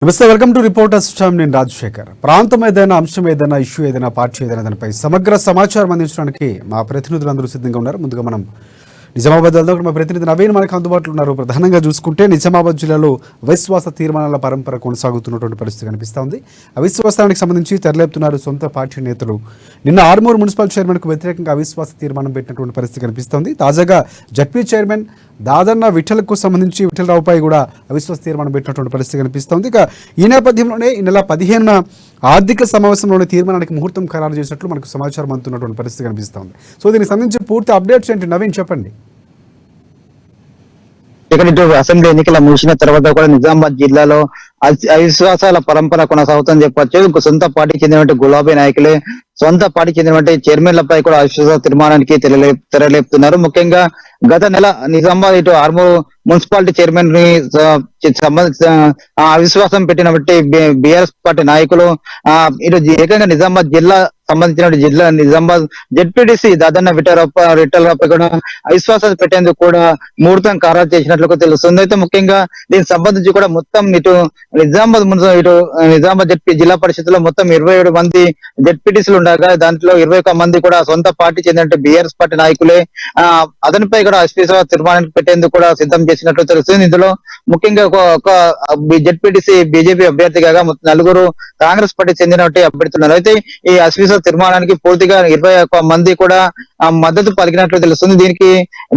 నమస్తే, welcome to reporters time. నేను రాజశేఖర్. ప్రాంతం ఏదైనా, అంశం ఏదైనా, ఇష్యూ ఏదైనా, పార్టీ ఏదైనా దానిపై సమగ్ర సమాచారం అందించడానికి మా ప్రతినిధులందరూ సిద్ధంగా ఉన్నారు. ముందుగా మనం నిజామాబాద్ వెళ్దాం. మా ప్రతినిధి నవీన్ మనకు అందుబాటులో ఉన్నారు. ప్రధానంగా చూసుకుంటే నిజామాబాద్ జిల్లాలో అవిశ్వాస తీర్మానాల పరంపర కొనసాగుతున్నటువంటి పరిస్థితి కనిపిస్తూ ఉంది. అవిశ్వాసానికి సంబంధించి తెరలేపుతున్నారు సొంత పార్టీ నేతలు. నిన్న ఆర్మూర్ మున్సిపల్ చైర్మన్కు వ్యతిరేకంగా అవిశ్వాస తీర్మానం పెట్టినటువంటి పరిస్థితి కనిపిస్తోంది. తాజాగా జడ్పీ చైర్మన్ దాదన్న విఠల్కు సంబంధించి విఠలరావుపై కూడా అవిశ్వాస తీర్మానం పెట్టినటువంటి పరిస్థితి కనిపిస్తోంది. ఇక ఈ నేపథ్యంలోనే ఈ నెల 15న ఆర్థిక సమావేశంలోనే తీర్మానానికి ముహూర్తం ఖరారు చేసినట్లు మనకు సమాచారం అందుతున్నటువంటి పరిస్థితి కనిపిస్తోంది. సో దీనికి సంబంధించి పూర్తి అప్డేట్స్ ఏంటి నవీన్, చెప్పండి. ఇక్కడ ఇటు అసెంబ్లీ ఎన్నికల ముగిసిన తర్వాత కూడా నిజామాబాద్ జిల్లాలో అవిశ్వాసాల పరంపర కొనసాగుతుందని చెప్పొచ్చు. సొంత పార్టీకి చెందినటువంటి గులాబీ నాయకులే సొంత పార్టీకి చెందినటువంటి చైర్మన్లపై కూడా అవిశ్వాస తీర్మానానికి తెరలేపుతున్నారు. ముఖ్యంగా గత నెల నిజామాబాద్ ఇటు ఆర్మూర్ మున్సిపాలిటీ చైర్మన్ ని అవిశ్వాసం పెట్టినటువంటి బిఆర్ఎస్ పార్టీ నాయకులు ఇటు ఏకంగా నిజామాబాద్ జిల్లా సంబంధించిన నిజామాబాద్ జెడ్పీటీసీ దాదన్న విఠలరావుపై కూడా అవిశ్వాసాలు పెట్టేందుకు కూడా ముహూర్తం ఖరారు చేసినట్లు తెలుస్తుంది. అయితే ముఖ్యంగా దీనికి సంబంధించి కూడా మొత్తం ఇటు నిజామాబాద్ జెడ్పీ జిల్లా పరిషత్ లో మొత్తం 27 మంది జెడ్పీటీసీలు ఉండగా దాంట్లో 21 మంది కూడా సొంత పార్టీ చెందిన బిఆర్ఎస్ పార్టీ నాయకులే అతనిపై కూడా అవిశ్వాస తీర్మానానికి పెట్టేందుకు కూడా సిద్ధం చేసినట్లు తెలుస్తుంది. ఇందులో ముఖ్యంగా ఒక జెడ్పీటీసీ బీజేపీ అభ్యర్థి కాగా 4 కాంగ్రెస్ పార్టీ చెందినటువంటి అభ్యర్థులు. అయితే ఈ అవిశ్వాస తీర్మానానికి పూర్తిగా 21 మంది కూడా మద్దతు పలికినట్లు తెలుస్తుంది.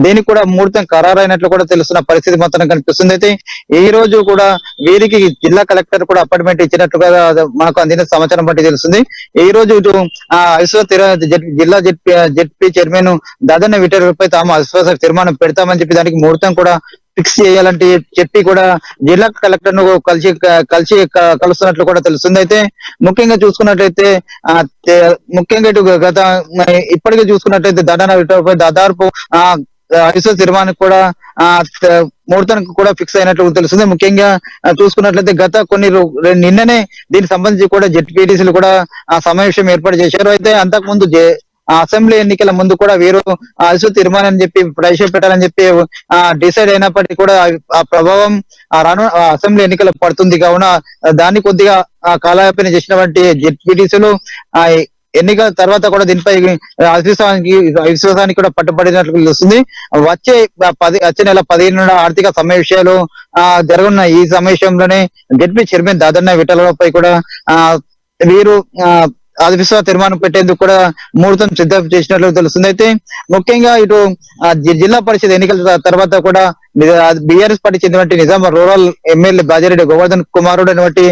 దీనికి కూడా ముహూర్తం ఖరారైనట్లు కూడా తెలుస్తున్న పరిస్థితి మాత్రం కనిపిస్తుంది. అయితే ఈ రోజు కూడా వీరికి జిల్లా కలెక్టర్ కూడా అపాయింట్మెంట్ ఇచ్చినట్లుగా మనకు అందిన సమాచారం బట్టి తెలుస్తుంది. ఈ రోజు ఇటు జిల్లా జెడ్పీ చైర్మన్ దాదన్న విఠలరావుపై తాము అవిశ్వాస తీర్మానం పెడతామని చెప్పి దానికి ముహూర్తం కూడా ఫిక్స్ చేయాలంటే చెప్పి కూడా జిల్లా కలెక్టర్ ను కలుస్తున్నట్లు కూడా తెలుస్తుంది. అయితే ముఖ్యంగా చూసుకున్నట్లయితే ముఖ్యంగా ఇటు ఇప్పటికే చూసుకున్నట్లయితే దాదన్న విఠలరావుపై దాదాపు అవిశ్వాస తీర్మానం కూడా ముహూర్తానికి కూడా ఫిక్స్ అయినట్లు తెలుస్తుంది. ముఖ్యంగా చూసుకున్నట్లయితే గత నిన్ననే దీనికి సంబంధించి కూడా జెడ్పీటీసీలు కూడా సమావేశం ఏర్పాటు చేశారు. అయితే అంతకుముందు అసెంబ్లీ ఎన్నికల ముందు కూడా వీరు అవిశ్వాస తీర్మానం అని చెప్పి ప్రవేశపెట్టాలని చెప్పి డిసైడ్ అయినప్పటికీ కూడా ఆ ప్రభావం రాను అసెంబ్లీ ఎన్నికలు పడుతుంది కావున దాన్ని కొద్దిగా కాలయాపన చేసినటువంటి జెడ్పీటీసీలు ఎన్నికల తర్వాత కూడా దీనిపై అవిశ్వాసానికి కూడా పట్టుబడినట్లు తెలుస్తుంది. వచ్చే నెల 15 ఆర్థిక సమావేశాలు జరగనున్న ఈ సమావేశంలోనే జెడ్పీ చైర్మన్ దాదన్న విఠలరావుపై కూడా వీరు అవిశ్వాస తీర్మానం పెట్టేందుకు కూడా ముహూర్తం సిద్ధం చేసినట్లు తెలుస్తుంది. అయితే ముఖ్యంగా ఇటు జిల్లా పరిషత్ ఎన్నికల తర్వాత కూడా బీఆర్ఎస్ పార్టీ చెందినటువంటి నిజామాబాద్ రూరల్ ఎమ్మెల్యే బాజిరెడ్డి గోవర్ధన్ కుమారుడు అనేటువంటి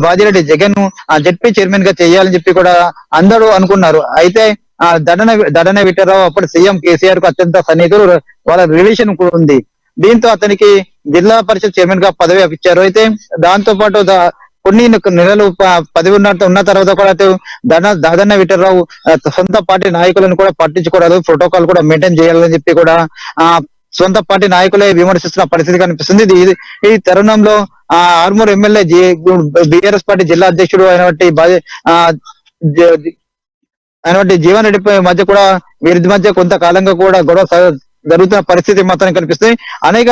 బాజిరెడ్డి జగన్ జెడ్పీ చైర్మన్ గా చేయాలని చెప్పి కూడా అందరూ అనుకున్నారు. అయితే దడన విఠలరావు అప్పుడు సీఎం కేసీఆర్ కు అత్యంత సన్నిహితులు, వాళ్ళ రిలేషన్ కూడా ఉంది. దీంతో అతనికి జిల్లా పరిషత్ చైర్మన్ గా పదవి ఇచ్చారు. అయితే దాంతో పాటు కొన్ని నెలలు పదవి ఉన్న తర్వాత కూడా దాదన్న విఠలరావు సొంత పార్టీ నాయకులను కూడా పట్టించుకోవడాలు, ప్రోటోకాల్ కూడా మెయింటైన్ చేయాలని చెప్పి కూడా సొంత పార్టీ నాయకులే విమర్శిస్తున్న పరిస్థితి కనిపిస్తుంది. ఈ తరుణంలో ఆర్మూర్ ఎమ్మెల్యే బిఆర్ఎస్ పార్టీ జిల్లా అధ్యక్షుడు అయినటువంటి జీవన్ రెడ్డి మధ్య కూడా వీరి మధ్య కొంతకాలంగా కూడా గొడవ జరుగుతున్న పరిస్థితి మాత్రం కనిపిస్తుంది. అనేక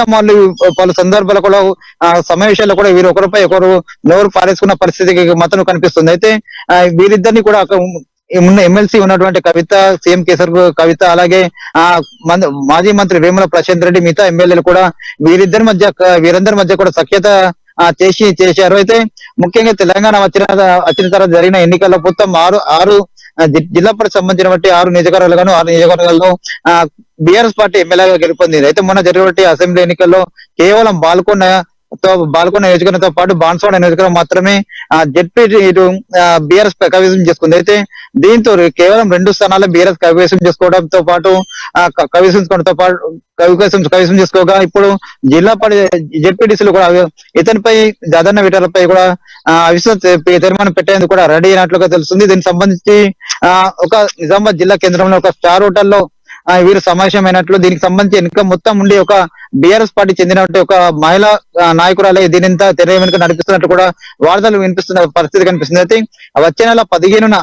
పలు సందర్భాలు కూడా సమావేశాల్లో కూడా వీరు ఒకరిపై ఒకరు నోరు పారేసుకున్న పరిస్థితి మాత్రం కనిపిస్తుంది. అయితే వీరిద్దరిని కూడా ఉన్న ఎమ్మెల్సీ ఉన్నటువంటి కవిత, సీఎం కేసీఆర్ కవిత, అలాగే మాజీ మంత్రి వేముల ప్రశాంత్ రెడ్డి, మిగతా ఎమ్మెల్యేలు కూడా వీరందరి మధ్య కూడా సఖ్యత చేశారు. అయితే ముఖ్యంగా తెలంగాణ వచ్చిన తర్వాత జరిగిన ఎన్నికల్లో మొత్తం ఆరు జిల్లా పరిషత్ సంబంధించినటువంటి 6 నియోజకవర్గాలను 6 నియోజకవర్గాల్లో బీఆర్ఎస్ పార్టీ ఎమ్మెల్యేగా గెలుపొందింది. అయితే మొన్న జరిగినటువంటి అసెంబ్లీ ఎన్నికల్లో కేవలం బాల్కొండ నియోజకవర్గంతో పాటు బాన్స్వాడ నియోజకవర్గం మాత్రమే జెడ్పీ బీఆర్ఎస్ కైవసం చేసుకుంది. అయితే దీంతో కేవలం 2 స్థానాల్లో బీఆర్ఎస్ కైవసం చేసుకోవడంతో పాటు కైవసం చేసుకోగా ఇప్పుడు జిల్లా జెడ్పీటీసీలు కూడా ఇతనిపై దాదన్న విఠలరావుపై కూడా అవిశ్వాస తీర్మానం పెట్టేందుకు కూడా రెడీ అయినట్లుగా తెలుస్తుంది. దీనికి సంబంధించి ఒక నిజామాబాద్ జిల్లా కేంద్రంలో ఒక స్టార్ హోటల్లో వీరు సమావేశమైనట్లు, దీనికి సంబంధించి ఎన్నిక మొత్తం ఉండి ఒక బీఆర్ఎస్ పార్టీ చెందినటువంటి ఒక మహిళా నాయకురాలే దీనింతా తెర వెనుక నడిపిస్తున్నట్టు కూడా వార్తలు వినిపిస్తున్న పరిస్థితి కనిపిస్తుంది. అయితే వచ్చే నెల 15న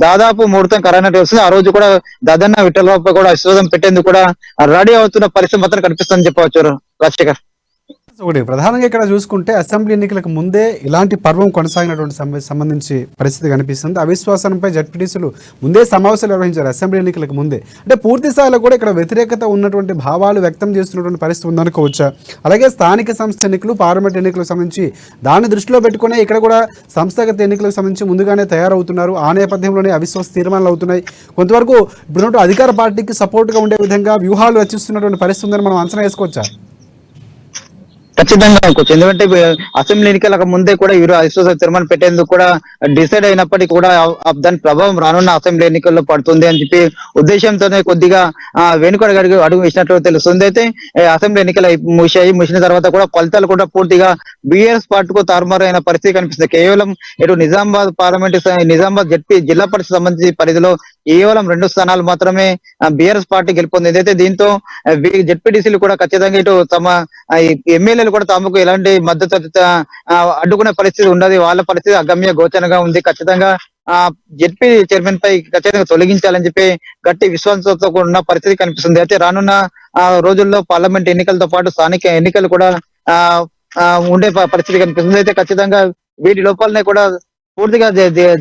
దాదాపు ముహూర్తం ఖరారైనట్టు వస్తుంది. ఆ రోజు కూడా దాదన్న విఠలరావుపై కూడా అవిశ్వాసం పెట్టేందుకు కూడా రెడీ అవుతున్న పరిస్థితి మాత్రం కనిపిస్తుందని చెప్పవచ్చు రాజశేఖర్. ఒకటి ప్రధానంగా ఇక్కడ చూసుకుంటే అసెంబ్లీ ఎన్నికలకు ముందే ఇలాంటి పర్వం కొనసాగినటువంటి సంబంధించి పరిస్థితి కనిపిస్తుంది. అవిశ్వాసంపై జడ్పీటీసీలు ముందే సమావేశాలు నిర్వహించారు అసెంబ్లీ ఎన్నికలకు ముందే. అంటే పూర్తి స్థాయిలో కూడా ఇక్కడ వ్యతిరేకత ఉన్నటువంటి భావాలు వ్యక్తం చేస్తున్నటువంటి పరిస్థితి ఉందనుకోవచ్చా? అలాగే స్థానిక సంస్థ ఎన్నికలు, పార్లమెంట్ ఎన్నికలకు సంబంధించి దాన్ని దృష్టిలో పెట్టుకునే ఇక్కడ కూడా సంస్థాగత ఎన్నికలకు సంబంధించి ముందుగానే తయారవుతున్నారు. ఆ నేపథ్యంలోనే అవిశ్వాస తీర్మానాలు అవుతున్నాయి. కొంతవరకు ఇప్పుడు అధికార పార్టీకి సపోర్ట్గా ఉండే విధంగా వ్యూహాలు రచిస్తున్నటువంటి పరిస్థితి ఉందని మనం అంచనా వేసుకోవచ్చా? ఖచ్చితంగా అనుకోవచ్చు. ఎందుకంటే అసెంబ్లీ ఎన్నికలకు ముందే కూడా వీరు అవిశ్వాస తీర్మానం పెట్టేందుకు కూడా డిసైడ్ అయినప్పటికీ కూడా దాని ప్రభావం రానున్న అసెంబ్లీ ఎన్నికల్లో పడుతుంది అని చెప్పి ఉద్దేశంతోనే కొద్దిగా వెనుకడు అడుగు వేసినట్లు తెలుస్తుంది. అయితే అసెంబ్లీ ఎన్నికలు ముగిసిన తర్వాత కూడా ఫలితాలు కూడా పూర్తిగా బీఆర్ఎస్ పార్టీకు తారుమారు అయిన పరిస్థితి కనిపిస్తుంది. కేవలం ఇటు నిజామాబాద్ పార్లమెంట్, నిజామాబాద్ జిల్లా పరిషత్ సంబంధించి పరిధిలో కేవలం 2 స్థానాలు మాత్రమే బీఆర్ఎస్ పార్టీ గెలుపొందింది. అయితే దీంతో జెడ్పీటీసీలు కూడా ఖచ్చితంగా ఇటు తమ ఎమ్మెల్యేలు కూడా తమకు ఎలాంటి మద్దతు అడ్డుకునే పరిస్థితి ఉండదు. వాళ్ళ పరిస్థితి అగమ్య గోచరంగా ఉంది. ఖచ్చితంగా జెడ్పీ చైర్మన్ పై ఖచ్చితంగా తొలగించాలని చెప్పి గట్టి విశ్వాసంతో ఉన్న పరిస్థితి కనిపిస్తుంది. అయితే రానున్న రోజుల్లో పార్లమెంట్ ఎన్నికలతో పాటు స్థానిక ఎన్నికలు కూడా ఉండే పరిస్థితి కనిపిస్తుంది. అయితే ఖచ్చితంగా వీటి లోపలనే కూడా పూర్తిగా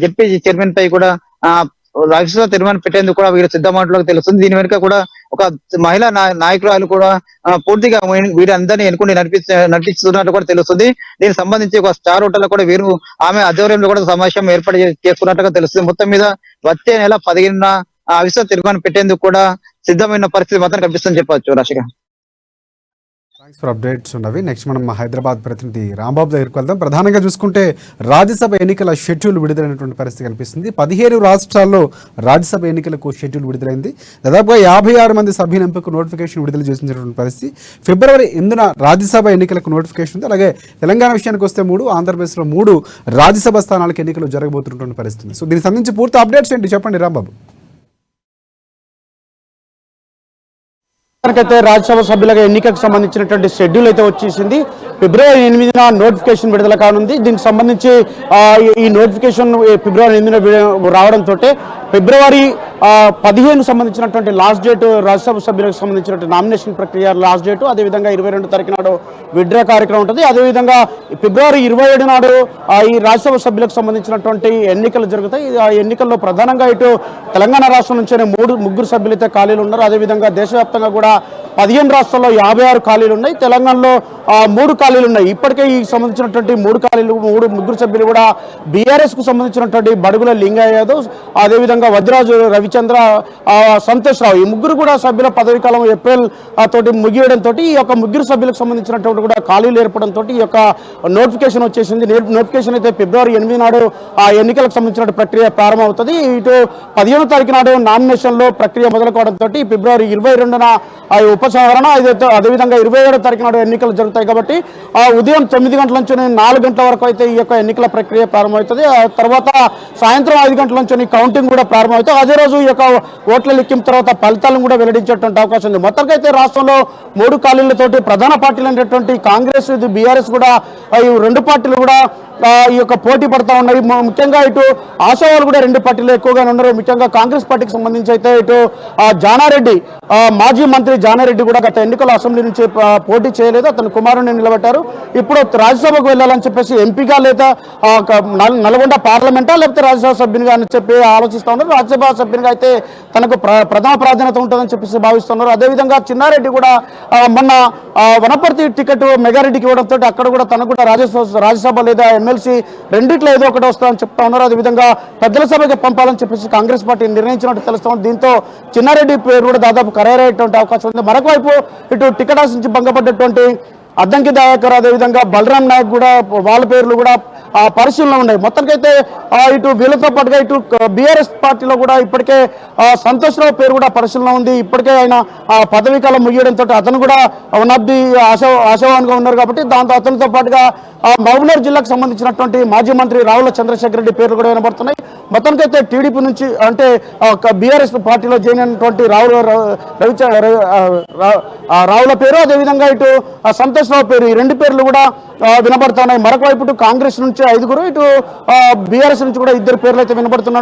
జెడ్పీ చైర్మన్ పై కూడా అవిశ్వాస తీర్మానం పెట్టేందుకు కూడా వీరు సిద్ధమైనట్లుగా తెలుస్తుంది. దీని వెనుక కూడా ఒక మహిళా నాయకురాలు కూడా పూర్తిగా వీరందరినీ ఎన్నుకుని నడిపిస్తున్నట్టు కూడా తెలుస్తుంది. దీనికి సంబంధించి ఒక స్టార్ హోటల్ కూడా వీరు ఆమె ఆధ్వర్యంలో కూడా సమావేశం ఏర్పాటు చేసుకున్నట్టుగా తెలుస్తుంది. మొత్తం మీద వచ్చే నెల 15న అవిశ్వాస తీర్మానం పెట్టేందుకు కూడా సిద్ధమైన పరిస్థితి మాత్రం కనిపిస్తుందని చెప్పవచ్చు. రాశిగా థ్యాంక్స్ ఫర్ అప్డేట్స్ ఉన్నవి. నెక్స్ట్ మనం హైదరాబాద్ ప్రతినిధి రాంబాబు దగ్గరికి వెళ్దాం. ప్రధానంగా చూసుకుంటే రాజ్యసభ ఎన్నికల షెడ్యూల్ విడుదలైనటువంటి పరిస్థితి కనిపిస్తుంది. 17 రాష్ట్రాల్లో రాజ్యసభ ఎన్నికలకు షెడ్యూల్ విడుదలైంది. దాదాపుగా 56 మంది సభ్యుల ఎంపిక నోటిఫికేషన్ విడుదల చేసినటువంటి పరిస్థితి. ఫిబ్రవరి 8న రాజ్యసభ ఎన్నికలకు నోటిఫికేషన్ ఉంది. అలాగే తెలంగాణ విషయానికి వస్తే 3, ఆంధ్రప్రదేశ్లో 3 రాజ్యసభ స్థానాలకు ఎన్నికలు జరగబోతున్నటువంటి పరిస్థితి. సో దీనికి సంబంధించి పూర్తి అప్డేట్స్ ఏంటి చెప్పండి రాంబాబు. అయితే రాజ్యసభ సభ్యుల ఎన్నికకు సంబంధించినటువంటి షెడ్యూల్ అయితే వచ్చేసింది. ఫిబ్రవరి 8న నోటిఫికేషన్ విడుదల కానుంది. దీనికి సంబంధించి ఈ నోటిఫికేషన్ ఫిబ్రవరి 8న రావడంతో ఫిబ్రవరి 15 సంబంధించినటువంటి లాస్ట్ డేట్ రాజ్యసభ సభ్యులకు సంబంధించినటువంటి నామినేషన్ ప్రక్రియ లాస్ట్ డేటు. అదేవిధంగా 22 తారీఖు నాడు విత్డ్రా కార్యక్రమం ఉంటుంది. అదేవిధంగా ఫిబ్రవరి 27 నాడు ఈ రాజ్యసభ సభ్యులకు సంబంధించినటువంటి ఎన్నికలు జరుగుతాయి. ఆ ఎన్నికల్లో ప్రధానంగా ఇటు తెలంగాణ రాష్ట్రం నుంచే 3 సభ్యులు అయితే ఖాళీలు ఉన్నారు. అదేవిధంగా దేశవ్యాప్తంగా కూడా 15 రాష్ట్రాల్లో 56 ఖాళీలు ఉన్నాయి. తెలంగాణలో 3 ఖాళీలు ఉన్నాయి. ఇప్పటికే ఈ సంబంధించినటువంటి 3 సభ్యులు కూడా బీఆర్ఎస్ కు సంబంధించినటువంటి బడుగుల లింగయ్య యాదవ్, అదేవిధంగా వజ్రాజు రవిచంద్ర, సంతోష్ రావు, ఈ 3 కూడా సభ్యుల పదవి కాలం ఏప్రిల్ తోటి ముగియడంతో ఈ యొక్క 3 సభ్యులకు సంబంధించినటువంటి కూడా ఖాళీలు ఏర్పడంతో ఈ యొక్క నోటిఫికేషన్ వచ్చేసింది. నోటిఫికేషన్ అయితే ఫిబ్రవరి 8 నాడు ఆ ఎన్నికలకు సంబంధించిన ప్రక్రియ ప్రారంభమవుతుంది. ఇటు 15వ తారీఖు నాడు నామినేషన్లో ప్రక్రియ మొదలుకోవడంతో ఫిబ్రవరి 22న ఉపసంహరణ, అదేవిధంగా 27వ తారీఖు నాడు ఎన్నికలు జరుగుతాయి. కాబట్టి ఉదయం 9 గంటల నుంచి 4 గంటల వరకు అయితే ఈ యొక్క ఎన్నికల ప్రక్రియ ప్రారంభమవుతుంది. ఆ తర్వాత సాయంత్రం 5 గంటల నుంచి కౌంటింగ్ కూడా ప్రారంభమవుతుంది. అదే రోజు ఈ యొక్క ఓట్ల లెక్కింపు తర్వాత ఫలితాలను కూడా వెల్లడించేటువంటి అవకాశం ఉంది. మొత్తంగా అయితే రాష్ట్రంలో 3 ఖాళీలతోటి ప్రధాన పార్టీలు అనేటువంటి కాంగ్రెస్, బీఆర్ఎస్ కూడా ఈ 2 పార్టీలు కూడా ఈ యొక్క పోటీ పడతా ఉన్నాయి. ముఖ్యంగా ఇటు ఆశావాళ్ళు కూడా 2 పార్టీలు ఎక్కువగా ఉన్నారు. ముఖ్యంగా కాంగ్రెస్ పార్టీకి సంబంధించి అయితే ఇటు జానారెడ్డి, మాజీ మంత్రి జానారెడ్డి కూడా గత ఎన్నికల అసెంబ్లీ నుంచి పోటీ చేయలేదు. అతను కుమారుని నిలబెట్టారు. ఇప్పుడు రాజ్యసభకు వెళ్ళాలని చెప్పేసి ఎంపీగా లేదా నల్గొండ పార్లమెంటా లేకపోతే రాజ్యసభ సభ్యునిగా అని చెప్పి ఆలోచిస్తూ ఉన్నారు. రాజ్యసభ సభ్యునిగా అయితే తనకు ప్రథమ ప్రాధాన్యత ఉంటుందని చెప్పేసి భావిస్తున్నారు. అదేవిధంగా చిన్నారెడ్డి కూడా మొన్న వనపర్తి టికెట్ మెగారెడ్డికి ఇవ్వడంతో అక్కడ కూడా తనకు కూడా రాజ్యసభ లేదా ఎమ్మెల్సీ రెండిట్లో ఏదో ఒకటి వస్తుందని చెప్తా ఉన్నారు. అదేవిధంగా పెద్దల సభకి పంపాలని చెప్పేసి కాంగ్రెస్ పార్టీ నిర్ణయించినట్టు తెలుస్తాం. దీంతో చిన్నారెడ్డి పేరు కూడా దాదాపు ఖరారయ్యేటువంటి అవకాశం ఉంది. మరొక వైపు ఇటు టికెట్ ఆశించి భంగపడ్డటువంటి అద్దంకి దయాకర్, అదేవిధంగా బలరాం నాయక్ కూడా వాళ్ళ పేర్లు కూడా పరిశీలనలో ఉన్నాయి. మొత్తానికైతే ఇటు వీళ్ళతో పాటుగా ఇటు బీఆర్ఎస్ పార్టీలో కూడా ఇప్పటికే సంతోష్ రావు పేరు కూడా పరిశీలన ఉంది. ఇప్పటికే ఆయన పదవీ కాలం ముగియడంతో అతను కూడా వన్ ఆఫ్ ది ఆశావాన్గా ఉన్నారు. కాబట్టి దాంతో అతనితో పాటుగా మహబూబ్నగర్ జిల్లాకు సంబంధించినటువంటి మాజీ మంత్రి రావుల చంద్రశేఖర్ రెడ్డి పేర్లు కూడా వినబడుతున్నాయి. మొత్తానికైతే టీడీపీ నుంచి అంటే బీఆర్ఎస్ పార్టీలో జాయిన్ అయినటువంటి రావుల పేరు, అదేవిధంగా ఇటు సంతోష్ రావు పేరు, ఈ 2 పేర్లు కూడా వినబడుతున్నాయి. మరొక వైపు ఇటు కాంగ్రెస్ నుంచి 5, ఇటు బీఆర్ఎస్ నుంచి కూడా 2 పేర్లు అయితే వినబడుతున్న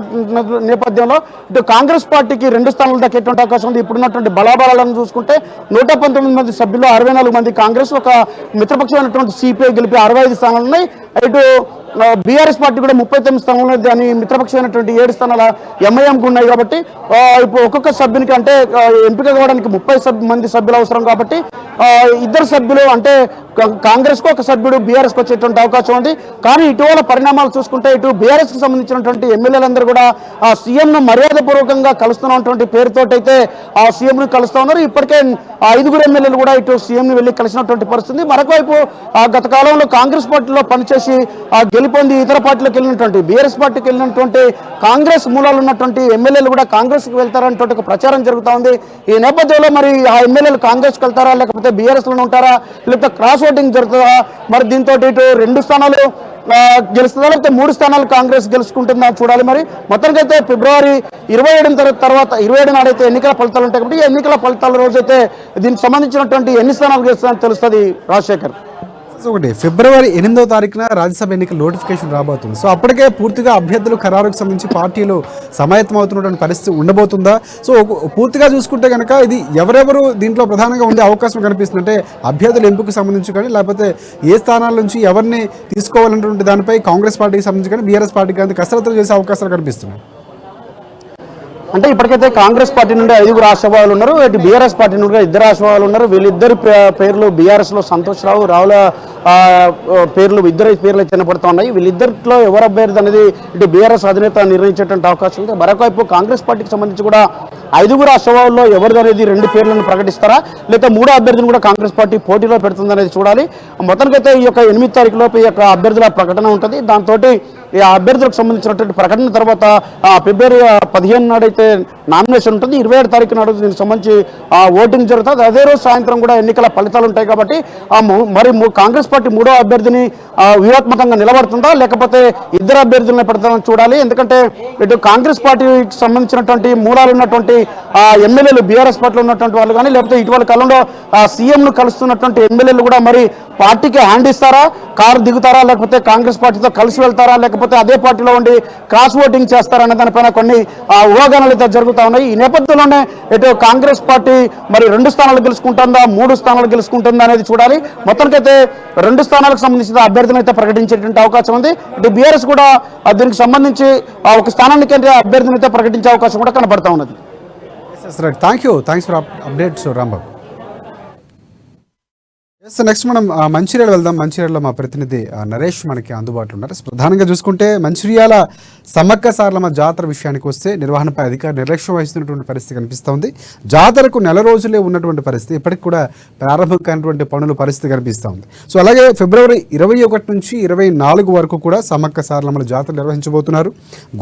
నేపథ్యంలో ఇటు కాంగ్రెస్ పార్టీకి 2 స్థానాలు దక్కేటువంటి అవకాశం ఉంది. ఇప్పుడున్నటువంటి బలాబలాలను చూసుకుంటే 119 మంది సభ్యులు 64 మంది కాంగ్రెస్, ఒక మిత్రపక్షమైనటువంటి సిపిఐ గెలిపి 65 స్థానాలు ఉన్నాయి. ఇటు బీఆర్ఎస్ పార్టీ కూడా 39 స్థానాలు, దాని మిత్రపక్షమైనటువంటి 7 స్థానాల ఎంఐఎంకు ఉన్నాయి. కాబట్టి ఇప్పుడు ఒక్కొక్క సభ్యునికి అంటే ఎంపిక కావడానికి 30 మంది సభ్యులు అవసరం. కాబట్టి 2 సభ్యులు అంటే కాంగ్రెస్కు 1 సభ్యుడు బీఆర్ఎస్కి వచ్చేటువంటి అవకాశం ఉంది. కానీ ఇటీవల పరిణామాలు చూసుకుంటే ఇటు బీఆర్ఎస్కి సంబంధించినటువంటి ఎమ్మెల్యేలందరూ కూడా సీఎంను మర్యాదపూర్వకంగా కలుస్తున్నటువంటి పేరుతోటైతే ఆ సీఎంను కలుస్తూ ఉన్నారు. ఇప్పటికే 5 ఎమ్మెల్యేలు కూడా ఇటు సీఎంని వెళ్ళి కలిసినటువంటి పరిస్థితి. మరొకవైపు గత కాలంలో కాంగ్రెస్ పార్టీలో పనిచేసి గెలిపొంది ఇతర పార్టీలకు వెళ్ళినటువంటి బీఆర్ఎస్ పార్టీకి వెళ్ళినటువంటి కాంగ్రెస్ మూలాలు ఉన్నటువంటి ఎమ్మెల్యేలు కూడా కాంగ్రెస్కి వెళ్తారన్నటువంటి ఒక ప్రచారం జరుగుతూ ఉంది. ఈ నేపథ్యంలో మరి ఆ ఎమ్మెల్యేలు కాంగ్రెస్కి వెళ్తారా, లేకపోతే బీఆర్ఎస్లో ఉంటారా, లేకపోతే క్రాస్ ఓటింగ్ జరుగుతుందా? మరి దీంతో ఇటు 2 స్థానాలు గెలుస్తుందా, లేకపోతే 3 స్థానాలు కాంగ్రెస్ గెలుచుకుంటుందా చూడాలి. మరి మొత్తానికైతే ఫిబ్రవరి 27 తర్వాత 27 నాడైతే ఎన్నికల ఫలితాలు ఉంటాయి. కాబట్టి ఈ ఎన్నికల ఫలితాల రోజైతే దీనికి సంబంధించినటువంటి ఎన్ని స్థానాలు గెలుస్తుందని తెలుస్తుంది. రాజశేఖర్, ఒకటి ఫిబ్రవరి 8వ తారీఖున రాజ్యసభ ఎన్నికల నోటిఫికేషన్ రాబోతుంది. సో అప్పటికే పూర్తిగా అభ్యర్థులు ఖరారుకు సంబంధించి పార్టీలు సమాయత్తం అవుతున్నటువంటి పరిస్థితి ఉండబోతుందా? సో పూర్తిగా చూసుకుంటే కనుక ఇది ఎవరెవరు దీంట్లో ప్రధానంగా ఉండే అవకాశం కనిపిస్తుంది అంటే అభ్యర్థుల ఎంపికకు సంబంధించి కానీ, లేకపోతే ఏ స్థానాల నుంచి ఎవరిని తీసుకోవాలన్నటువంటి దానిపై కాంగ్రెస్ పార్టీకి సంబంధించి కానీ, బీఆర్ఎస్ పార్టీకి కానీ కసరత్తులు చేసే అవకాశాలు కనిపిస్తున్నాయి. అంటే ఇప్పటికైతే కాంగ్రెస్ పార్టీ నుండి 5 ఆశావాహులు ఉన్నారు, ఇటు బీఆర్ఎస్ పార్టీ నుండి 2 ఆశావాహులు ఉన్నారు. వీళ్ళిద్దరి పేర్లు బీఆర్ఎస్లో సంతోష్ రావు, రావుల పేర్లు, 2 పేర్లు వినపడుతూ ఉన్నాయి. వీళ్ళిద్దరిలో ఎవరు అభ్యర్థి అనేది ఇటు బీఆర్ఎస్ అధినేత నిర్ణయించేటువంటి అవకాశం ఉంది. మరొకవైపు కాంగ్రెస్ పార్టీకి సంబంధించి కూడా 5 ఆశావాహుల్లో ఎవరిది అనేది 2 పేర్లను ప్రకటిస్తారా, లేదా 3వ అభ్యర్థిని కూడా కాంగ్రెస్ పార్టీ పోటీలో పెడుతుందనేది చూడాలి. మొత్తానికైతే ఈ యొక్క 8 తారీఖు లోపు ఈ యొక్క అభ్యర్థుల ప్రకటన ఉంటుంది. దాంతో ఈ అభ్యర్థులకు సంబంధించినటువంటి ప్రకటన తర్వాత ఫిబ్రవరి 15 నాడైతే నామినేషన్ ఉంటుంది. 27 తారీఖు నాడు దీనికి సంబంధించి ఓటింగ్ జరుగుతుంది. అదే రోజు సాయంత్రం కూడా ఎన్నికల ఫలితాలు ఉంటాయి. కాబట్టి మరి కాంగ్రెస్ పార్టీ 3వ అభ్యర్థిని వ్యూహాత్మకంగా నిలబడుతుందా, లేకపోతే 2 అభ్యర్థులను పెడతామని చూడాలి. ఎందుకంటే ఇటు కాంగ్రెస్ పార్టీకి సంబంధించినటువంటి మూలాలు ఉన్నటువంటి ఎమ్మెల్యేలు బీఆర్ఎస్ పార్టీలో ఉన్నటువంటి వాళ్ళు కానీ, లేకపోతే ఇటీవల కాలంలో సీఎంను కలుస్తున్నటువంటి ఎమ్మెల్యేలు కూడా మరి పార్టీకి హ్యాండ్ ఇస్తారా, కారు దిగుతారా, లేకపోతే కాంగ్రెస్ పార్టీతో కలిసి వెళ్తారా, లేకపోతే అదే పార్టీలో ఉండి క్రాస్ ఓటింగ్ చేస్తారా అనే దానిపైన కొన్ని ఊహాగానాలు అయితే జరుగుతూ ఉన్నాయి. ఈ నేపథ్యంలోనే ఇటు కాంగ్రెస్ పార్టీ మరి 2 స్థానాలు గెలుచుకుంటుందా, 3 స్థానాలు గెలుచుకుంటుందా అనేది చూడాలి. మొత్తానికైతే 2 స్థానాలకు సంబంధించిన అభ్యర్థిని అయితే ప్రకటించేటువంటి అవకాశం ఉంది. ఇటు బీఆర్ఎస్ కూడా దీనికి సంబంధించి 1 స్థానానికి అభ్యర్థిని అయితే ప్రకటించే అవకాశం కూడా కనబడతా ఉన్నది. Thanks for updates Rambabu. Next మనం మంచిర్యాల వెళ్దాం. మంచిర్యాలలో మా ప్రతినిధి నరేష్ మనకి అందుబాటులో ఉన్నారు. ప్రధానంగా చూసుకుంటే మంచిర్యాల సమ్మక్క సారలమ్మ జాతర విషయానికి వస్తే నిర్వహణపై అధికారులు నిర్లక్ష్యం వహిస్తున్నటువంటి పరిస్థితి కనిపిస్తోంది. జాతరకు 1 రోజులే ఉన్నటువంటి పరిస్థితి, ఇప్పటికి కూడా ప్రారంభం కానిటువంటి పనుల పరిస్థితి కనిపిస్తూ ఉంది. సో అలాగే ఫిబ్రవరి 21 నుంచి 24 వరకు కూడా సమ్మక్క సారలమ్మల జాతర నిర్వహించబోతున్నారు.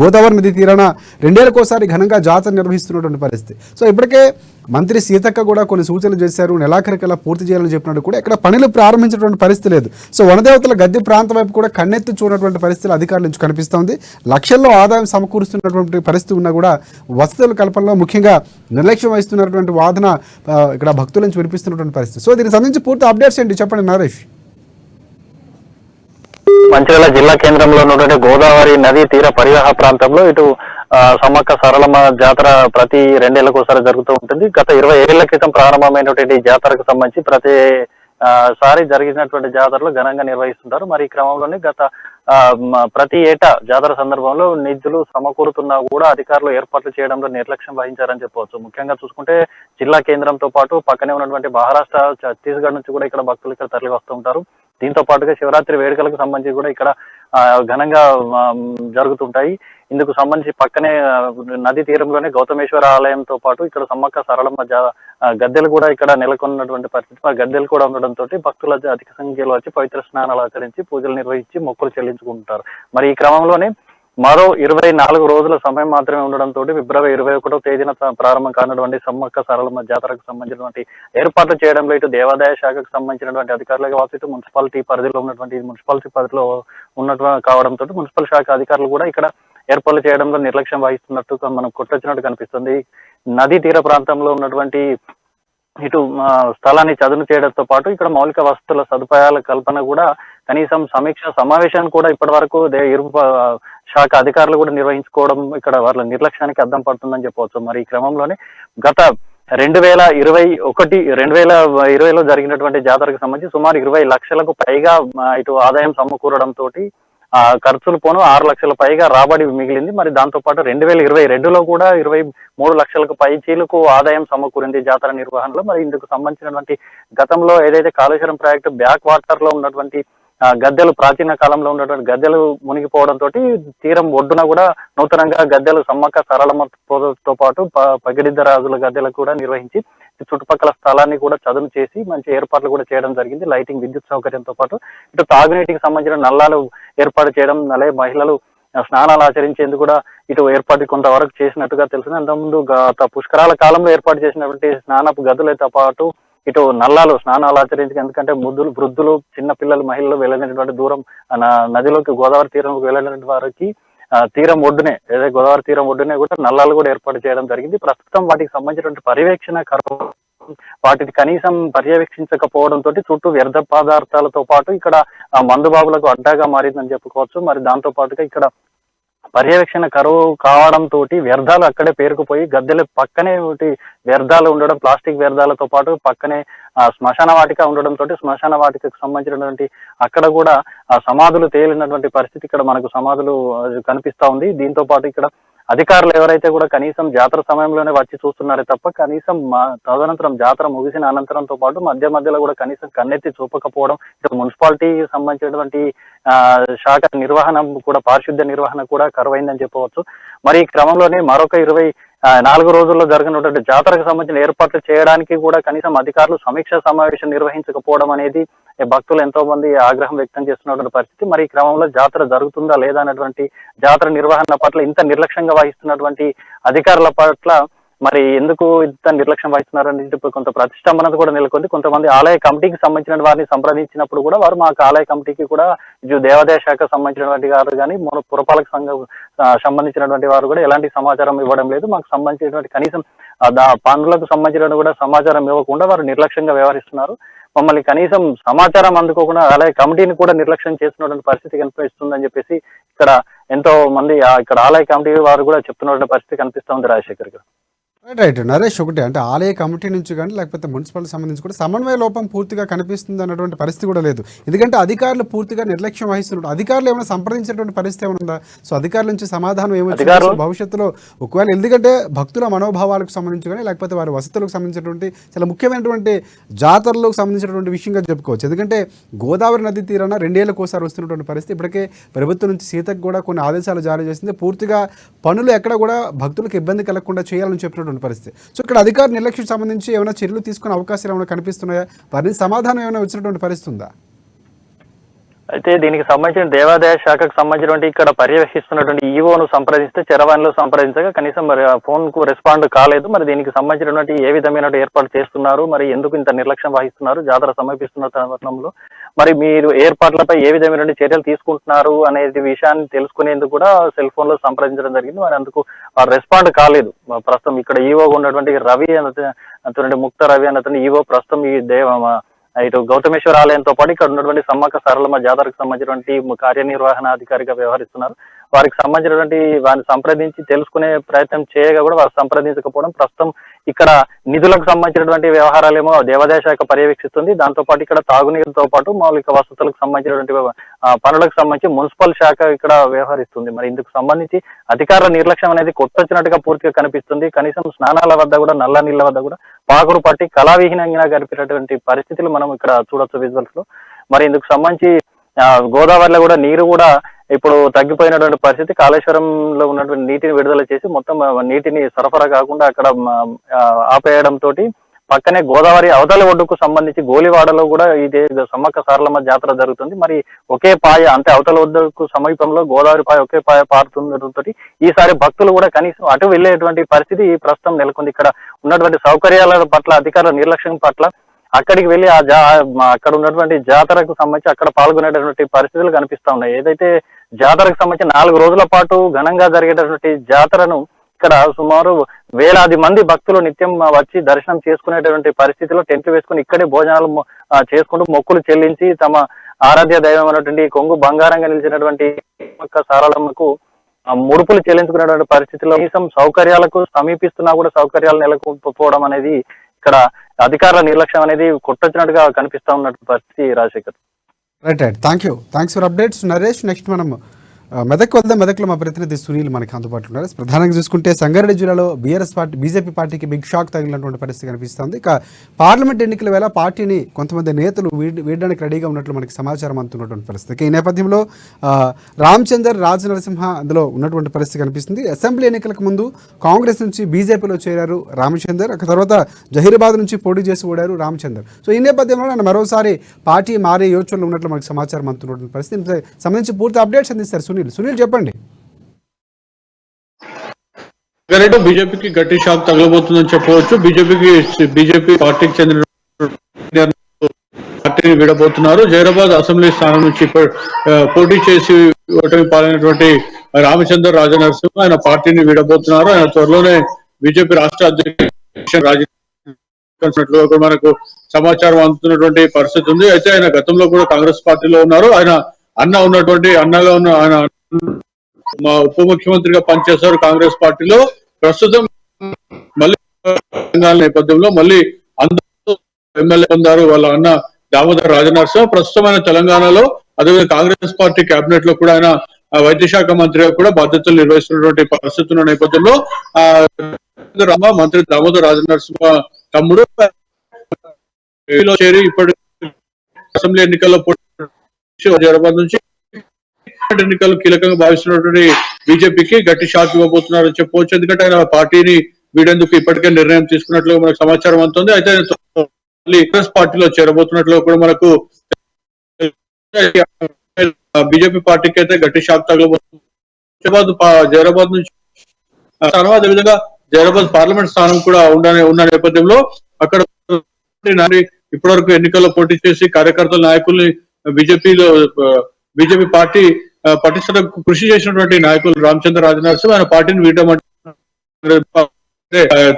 గోదావరి నది తీరాన 2 ఏళ్లకోసారి ఘనంగా జాతర నిర్వహిస్తున్నటువంటి పరిస్థితి. సో ఇప్పటికే మంత్రి సీతక్క కూడా కొన్ని సూచనలు చేశారు, నెలాఖరికల్లా పూర్తి చేయాలని చెప్పినట్టు కూడా ఇక్కడ పనులు ప్రారంభించినటువంటి పరిస్థితి లేదు. సో వనదేవతల గద్దె ప్రాంతం వైపు కూడా కన్నెత్తి చూడనటువంటి పరిస్థితులు అధికారుల నుంచి కనిపిస్తోంది. లక్షల్లో ఆదాయం సమకూరుస్తున్నటువంటి పరిస్థితి ఉన్నా కూడా వసతుల కల్పనలో ముఖ్యంగా నిర్లక్ష్యం వహిస్తున్నటువంటి వాదన ఇక్కడ భక్తుల నుంచి వినిపిస్తున్నటువంటి పరిస్థితి. సో దీనికి సంబంధించి పూర్తి అప్డేట్స్ ఏంటి చెప్పండి నరేష్. మంచిర్యాల జిల్లా కేంద్రంలో ఉన్నటువంటి గోదావరి నదీ తీర పరివాహ ప్రాంతంలో ఇటు సమ్మక్క సారలమ్మ జాతర ప్రతి 2 ఏళ్లకోసారి జరుగుతూ ఉంటుంది. గత 20 ఏళ్ల క్రితం ప్రారంభమైనటువంటి జాతరకు సంబంధించి ప్రతి సారి జరిగినటువంటి జాతరలు ఘనంగా నిర్వహిస్తుంటారు. మరి ఈ క్రమంలోనే ప్రతి ఏటా జాతర సందర్భంలో నిధులు సమకూరుతున్నా కూడా అధికారులు ఏర్పాట్లు చేయడంలో నిర్లక్ష్యం వహించారని చెప్పవచ్చు. ముఖ్యంగా చూసుకుంటే జిల్లా కేంద్రంతో పాటు పక్కనే ఉన్నటువంటి మహారాష్ట్ర, ఛత్తీస్గఢ్ నుంచి కూడా ఇక్కడ భక్తులు ఇక్కడ తరలి వస్తూ ఉంటారు. దీంతో పాటుగా శివరాత్రి వేడుకలకు సంబంధించి కూడా ఇక్కడ ఘనంగా జరుగుతుంటాయి. ఇందుకు సంబంధించి పక్కనే నది తీరంలోనే గౌతమేశ్వర ఆలయంతో పాటు ఇక్కడ సమ్మక్క సారలమ్మ గద్దెలు కూడా ఇక్కడ నెలకొన్నటువంటి పరిస్థితి. మరి గద్దెలు కూడా ఉండడంతో భక్తులు అధిక సంఖ్యలో వచ్చి పవిత్ర స్నానాలు ఆచరించి పూజలు నిర్వహించి మొక్కులు చెల్లించుకుంటారు. మరి ఈ క్రమంలోనే మరో 24 రోజుల సమయం మాత్రమే ఉండడంతో ఫిబ్రవరి 21వ తేదీన ప్రారంభం కానటువంటి సమ్మక్క సారలమ్మ జాతరకు సంబంధించినటువంటి ఏర్పాట్లు చేయడంలో ఇటు దేవాదాయ శాఖకు సంబంధించినటువంటి అధికారులు కావచ్చు, ఇటు మున్సిపాలిటీ పరిధిలో ఉన్నటువంటి మున్సిపాలిటీ పరిధిలో ఉన్నటువంటి కావడంతో మున్సిపల్ శాఖ అధికారులు కూడా ఇక్కడ ఏర్పాట్లు చేయడంలో నిర్లక్ష్యం వహిస్తున్నట్టు మనం కొట్టొచ్చినట్టు కనిపిస్తుంది. నదీ తీర ప్రాంతంలో ఉన్నటువంటి ఇటు స్థలాన్ని చదును చేయడంతో పాటు ఇక్కడ మౌలిక వసతుల సదుపాయాల కల్పన కూడా కనీసం సమీక్ష సమావేశాన్ని కూడా ఇప్పటి వరకు ఇరు శాఖ అధికారులు కూడా నిర్వహించుకోవడం ఇక్కడ వాళ్ళ నిర్లక్ష్యానికి అద్దం పడుతుందని చెప్పవచ్చు. మరి ఈ క్రమంలోనే గత 2020లో జరిగినటువంటి జాతరకు సంబంధించి సుమారు 20 లక్షలకు పైగా ఇటు ఆదాయం సమకూరడంతో ఖర్చులు పోను 6 లక్షల పైగా రాబడి మిగిలింది. మరి దాంతో పాటు 2022లో కూడా 23 లక్షలకు పైచీలకు ఆదాయం సమకూరింది జాతర నిర్వహణలో. మరి ఇందుకు సంబంధించినటువంటి గతంలో ఏదైతే కాళేశ్వరం ప్రాజెక్టు బ్యాక్ వాటర్ లో ఉన్నటువంటి గద్దెలు, ప్రాచీన కాలంలో ఉన్నటువంటి గద్దెలు మునిగిపోవడంతో తీరం ఒడ్డున కూడా నూతనంగా గద్దెలు సమ్మక్క సరళమ్మతో పాటు పగిడిద్ద రాజుల గద్దెలకు కూడా నిర్వహించి చుట్టుపక్కల స్థలాన్ని కూడా చదును చేసి మంచి ఏర్పాట్లు కూడా చేయడం జరిగింది. లైటింగ్, విద్యుత్ సౌకర్యంతో పాటు ఇటు తాగునీటికి సంబంధించిన నల్లాలు ఏర్పాటు చేయడం, అలాగే మహిళలు స్నానాలు ఆచరించేందుకు కూడా ఇటు ఏర్పాటు కొంతవరకు చేసినట్టుగా తెలిసింది. అంతకుముందు గత పుష్కరాల కాలంలో ఏర్పాటు చేసినటువంటి స్నానపు గదులతో పాటు ఇటు నల్లాలు స్నానాలు ఆచరించక, ఎందుకంటే వృద్ధులు, చిన్న పిల్లలు, మహిళలు వెళ్ళినటువంటి దూరం నదిలోకి గోదావరి తీరంలోకి వెళ్ళినటువంటి వారికి తీరం ఒడ్డునే ఏదైతే గోదావరి తీరం ఒడ్డునే కూడా నల్లాలు కూడా ఏర్పాటు చేయడం జరిగింది. ప్రస్తుతం వాటికి సంబంధించినటువంటి పర్యవేక్షణ వాటిని కనీసం పర్యవేక్షించకపోవడంతో చుట్టూ వ్యర్థ పదార్థాలతో పాటు ఇక్కడ మందుబాబులకు అడ్డాగా మారిందని చెప్పుకోవచ్చు. మరి దాంతో పాటుగా ఇక్కడ పర్యవేక్షణ కరువు కావడంతో వ్యర్థాలు అక్కడే పేరుకుపోయి గద్దెల పక్కనే వ్యర్థాలు ఉండడం, ప్లాస్టిక్ వ్యర్థాలతో పాటు పక్కనే శ్మశాన వాటిక ఉండడంతో శ్మశాన వాటికకు సంబంధించినటువంటి అక్కడ కూడా సమాధులు తేలినటువంటి పరిస్థితి ఇక్కడ మనకు సమాధులు కనిపిస్తా ఉంది. దీంతో పాటు ఇక్కడ అధికారులు ఎవరైతే కూడా కనీసం జాతర సమయంలోనే వచ్చి చూస్తున్నారే తప్ప కనీసం తదనంతరం జాతర ముగిసిన అనంతరంతో పాటు మధ్యలో కూడా కనీసం కన్నెత్తి చూపకపోవడం, ఇటు మున్సిపాలిటీకి సంబంధించినటువంటి శాఖ నిర్వహణ కూడా, పారిశుద్ధ్య నిర్వహణ కూడా కరువైందని చెప్పవచ్చు. మరి ఈ క్రమంలోనే మరొక 24 రోజుల్లో జరగనున్నటువంటి జాతరకు సంబంధించిన ఏర్పాట్లు చేయడానికి కూడా కనీసం అధికారులు సమీక్ష సమావేశం నిర్వహించకపోవడం అనేది భక్తులు ఎంతో మంది ఆగ్రహం వ్యక్తం చేస్తున్నటువంటి పరిస్థితి. మరి ఈ క్రమంలో జాతర జరుగుతుందా లేదా అన్నటువంటి జాతర నిర్వహణ పట్ల ఇంత నిర్లక్ష్యంగా వహిస్తున్నటువంటి అధికారుల పట్ల మరి ఎందుకు ఇంత నిర్లక్ష్యం వహిస్తున్నారని కొంత ప్రతిష్టంభన కూడా నెలకొంది. కొంతమంది ఆలయ కమిటీకి సంబంధించిన వారిని సంప్రదించినప్పుడు కూడా వారు మాకు ఆలయ కమిటీకి కూడా ఇటు దేవాదాయ శాఖ సంబంధించినటువంటి వారు కానీ పురపాలక సంఘం సంబంధించినటువంటి వారు కూడా ఎలాంటి సమాచారం ఇవ్వడం లేదు. మాకు సంబంధించినటువంటి కనీసం పనులకు సంబంధించిన కూడా సమాచారం ఇవ్వకుండా వారు నిర్లక్ష్యంగా వ్యవహరిస్తున్నారు. మమ్మల్ని కనీసం సమాచారం అందుకోకుండా ఆలయ కమిటీని కూడా నిర్లక్ష్యం చేస్తున్నటువంటి పరిస్థితి కనిపిస్తుందని చెప్పేసి ఇక్కడ ఎంతో మంది ఇక్కడ ఆలయ కమిటీ వారు కూడా చెప్తున్నటువంటి పరిస్థితి కనిపిస్తుంది. రాజశేఖర్ గారు. రైట్ నరేష్, ఒకటి అంటే ఆలయ కమిటీ నుంచి కానీ లేకపోతే మున్సిపాలిటీ సంబంధించి కూడా సమన్వయ లోపం పూర్తిగా కనిపిస్తుంది అన్నటువంటి పరిస్థితి కూడా లేదు. ఎందుకంటే అధికారులు పూర్తిగా నిర్లక్ష్యం వహిస్తున్నారు. అధికారులు ఏమైనా సంప్రదించినటువంటి పరిస్థితి ఏమైనా ఉందా? సో అధికారుల నుంచి సమాధానం ఏమొచ్చింది భవిష్యత్తులో ఒకవేళ, ఎందుకంటే భక్తుల మనోభావాలకు సంబంధించి కానీ లేకపోతే వారి వసతులకు సంబంధించినటువంటి చాలా ముఖ్యమైనటువంటి జాతరలకు సంబంధించినటువంటి విషయంగా చెప్పుకోవచ్చు. ఎందుకంటే గోదావరి నది తీరాన 2 ఏళ్లకోసారి వస్తున్నటువంటి పరిస్థితి. ఇప్పటికే ప్రభుత్వం నుంచి సీతకు కూడా కొన్ని ఆదేశాలు జారీ చేసింది. పూర్తిగా పనులు ఎక్కడ కూడా భక్తులకు ఇబ్బంది కలగకుండా చేయాలని చెప్పినటువంటి పరిస్థితి. సో ఇక్కడ అధికార నిర్లక్ష్యం సంబంధించి ఏమైనా చర్యలు తీసుకునే అవకాశాలు ఏమైనా కనిపిస్తున్నాయా? వారిని సమాధానం ఏమైనా వచ్చినటువంటి పరిస్థితి ఉందా? అయితే దీనికి సంబంధించిన దేవాదాయ శాఖకు సంబంధించినటువంటి ఇక్కడ పర్యవేక్షిస్తున్నటువంటి ఈవోను సంప్రదిస్తే చరవాణిలో సంప్రదించగా కనీసం మరి ఫోన్ కు రెస్పాండ్ కాలేదు. మరి దీనికి సంబంధించినటువంటి ఏ విధమైన ఏర్పాటు చేస్తున్నారు, మరి ఎందుకు ఇంత నిర్లక్ష్యం వహిస్తున్నారు జాతర సమీపిస్తున్న తరుణంలో, మరి మీరు ఏర్పాట్లపై ఏ విధమైన చర్యలు తీసుకుంటున్నారు అనేది విషయాన్ని తెలుసుకునేందుకు కూడా సెల్ ఫోన్ లో సంప్రదించడం జరిగింది. మరి అందుకు రెస్పాండ్ కాలేదు. ప్రస్తుతం ఇక్కడ ఈవోగా ఉన్నటువంటి రవి అతను ముక్త రవి అతను ఈవో ప్రస్తుతం ఈ ఇటు గౌతమేశ్వర ఆలయంతో పాటు ఇక్కడ ఉన్నటువంటి సమ్మక్క సరళమ్మ జాతరకు సంబంధించినటువంటి కార్యనిర్వహణాధికారిగా వ్యవహరిస్తున్నారు. వారికి సంబంధించినటువంటి వారిని సంప్రదించి తెలుసుకునే ప్రయత్నం చేయగా కూడా వారు సంప్రదించకపోవడం, ప్రస్తుతం ఇక్కడ నిధులకు సంబంధించినటువంటి వ్యవహారాలేమో దేవాదాయ శాఖ పర్యవేక్షిస్తుంది. దాంతో పాటు ఇక్కడ తాగునీరుతో పాటు మౌలిక వసతులకు సంబంధించినటువంటి పనులకు సంబంధించి మున్సిపల్ శాఖ ఇక్కడ వ్యవహరిస్తుంది. మరి ఇందుకు సంబంధించి అధికారుల నిర్లక్ష్యం అనేది కొట్టొచ్చినట్టుగా పూర్తిగా కనిపిస్తుంది. కనీసం స్నానాల వద్ద కూడా, నల్ల నీళ్ల వద్ద కూడా పాకురు పట్టి కళావిహీనంగా గడిపేటటువంటి పరిస్థితులు మనం ఇక్కడ చూడొచ్చు విజువల్స్ లో. మరి ఇందుకు సంబంధించి గోదావరిలో కూడా నీరు కూడా ఇప్పుడు తగ్గిపోయినటువంటి పరిస్థితి. కాళేశ్వరంలో ఉన్నటువంటి నీటిని విడుదల చేసి మొత్తం నీటిని సరఫరా కాకుండా అక్కడ ఆపేయడంతో పక్కనే గోదావరి అవతల ఒడ్డుకు సంబంధించి గోలివాడలో కూడా ఇదే సమ్మక్క సారలమ్మ జాతర జరుగుతుంది. మరి ఒకే పాయ, అంటే అవతల ఒడ్డుకు సమీపంలో గోదావరి పాయ ఒకే పాయ పారుతుండటంతో ఈసారి భక్తులు కూడా కనీసం అటు వెళ్లేటువంటి పరిస్థితి ప్రస్తుతం నెలకొంది. ఇక్కడ ఉన్నటువంటి సౌకర్యాల పట్ల అధికారుల నిర్లక్ష్యం పట్ల అక్కడికి వెళ్ళి అక్కడ ఉన్నటువంటి జాతరకు సంబంధించి అక్కడ పాల్గొనేటటువంటి పరిస్థితులు కనిపిస్తా ఉన్నాయి. ఏదైతే జాతరకు సంబంధించి 4 రోజుల పాటు ఘనంగా జరిగేటటువంటి జాతరను ఇక్కడ సుమారు వేలాది మంది భక్తులు నిత్యం వచ్చి దర్శనం చేసుకునేటువంటి పరిస్థితిలో టెంట్లు వేసుకుని ఇక్కడే భోజనాలు చేసుకుంటూ మొక్కులు చెల్లించి తమ ఆరాధ్య దైవం అనేటువంటి కొంగు బంగారంగా నిలిచినటువంటి సారలమ్మకు ముడుపులు చెల్లించుకునేటువంటి పరిస్థితిలో కనీసం సౌకర్యాలకు సమీపిస్తున్నా కూడా సౌకర్యాలు నెలకొల్పకపోవడం అనేది ఇక్కడ అధికారుల నిర్లక్ష్యం అనేది కొట్టొచ్చినట్టుగా కనిపిస్తా ఉన్నటువంటి పరిస్థితి. Rajasekhar. Right thanks for updates Naresh. Next మనం మెదక్ వెళ్దాం. మెదక్లో మా ప్రతినిధి సునీల్ మనకి అందుబాటులో ఉన్నారు. ప్రధానంగా చూసుకుంటే సంగారెడ్డి జిల్లాలో బీజేపీ పార్టీకి బిగ్ షాక్ తగిలినటువంటి పరిస్థితి కనిపిస్తుంది. ఇక పార్లమెంట్ ఎన్నికల వేళ పార్టీని కొంతమంది నేతలు వీడడానికి రెడీగా ఉన్నట్లు మనకి సమాచారం అందుతున్నటువంటి పరిస్థితి. ఈ నేపథ్యంలో రామచందర్ రాజనరసింహ అందులో ఉన్నటువంటి పరిస్థితి కనిపిస్తుంది. అసెంబ్లీ ఎన్నికలకు ముందు కాంగ్రెస్ నుంచి బీజేపీలో చేరారు రామచందర్. ఆ తర్వాత జహీరాబాద్ నుంచి పోటీ చేసి ఓడారు రామచందర్. సో ఈ నేపథ్యంలో ఆయన మరోసారి పార్టీ మారే యోచనలో ఉన్నట్లు మనకి సమాచారం అందుతున్నటువంటి పరిస్థితి. సంబంధించి పూర్తి అప్డేట్స్ అందిస్తారు సునీల్ చెప్పండి. బీజేపీకి గట్టి షాక్ తగలబోతుందని చెప్పవచ్చు. బీజేపీ పార్టీకి చెందిన పార్టీని విడబోతున్నారు. జైరాబాద్ అసెంబ్లీ స్థానం నుంచి పోటీ చేసి ఓటమి పాలైనటువంటి రామచందర్ రాజనరసింహ ఆయన పార్టీని విడబోతున్నారు. ఆయన త్వరలోనే బీజేపీ రాష్ట్ర అధ్యక్షుడు రాజకీయ మనకు సమాచారం అందుతున్నటువంటి పరిస్థితి ఉంది. అయితే ఆయన గతంలో కూడా కాంగ్రెస్ పార్టీలో ఉన్నారు. ఆయన అన్నగా ఉన్న ఆయన మా ఉప ముఖ్యమంత్రిగా పనిచేశారు కాంగ్రెస్ పార్టీలో. ప్రస్తుతం మళ్ళీ నేపథ్యంలో మళ్ళీ అందరూ ఎమ్మెల్యే పొందారు వాళ్ళ అన్న దామోదర్ రాజనరసింహ. ప్రస్తుతం ఆయన తెలంగాణలో అదేవిధంగా కాంగ్రెస్ పార్టీ కేబినెట్ లో కూడా ఆయన వైద్య శాఖ మంత్రిగా కూడా బాధ్యతలు నిర్వహిస్తున్నటువంటి పరిస్థితి ఉన్న నేపథ్యంలో మంత్రి దామోదర్ రాజనరసింహ తమ్ముడు చేరి ఇప్పటి అసెంబ్లీ ఎన్నికల్లో హైదరాబాద్ నుంచి ఎన్నికలు కీలకంగా భావిస్తున్నటువంటి బీజేపీకి గట్టి షాక్ ఇవ్వబోతున్నారని చెప్పవచ్చు. ఎందుకంటే ఆయన పార్టీని వీడేందుకు ఇప్పటికే నిర్ణయం తీసుకున్నట్లు మనకు సమాచారం అందుతుంది. అయితే కాంగ్రెస్ పార్టీలో చేరబోతున్నట్లు కూడా మనకు బీజేపీ పార్టీకి అయితే గట్టి షాక్ తగలబోతుంది. జైరాబాద్ నుంచి అదేవిధంగా జైరాబాద్ పార్లమెంట్ స్థానం కూడా ఉన్న నేపథ్యంలో అక్కడ ఇప్పటివరకు ఎన్నికల్లో పోటీ చేసి కార్యకర్తల నాయకుల్ని బీజేపీ పార్టీ పటిష్టకు కృషి చేసినటువంటి నాయకులు రామచంద్ర రాజనరసింహ ఆయన పార్టీని వీడమంటే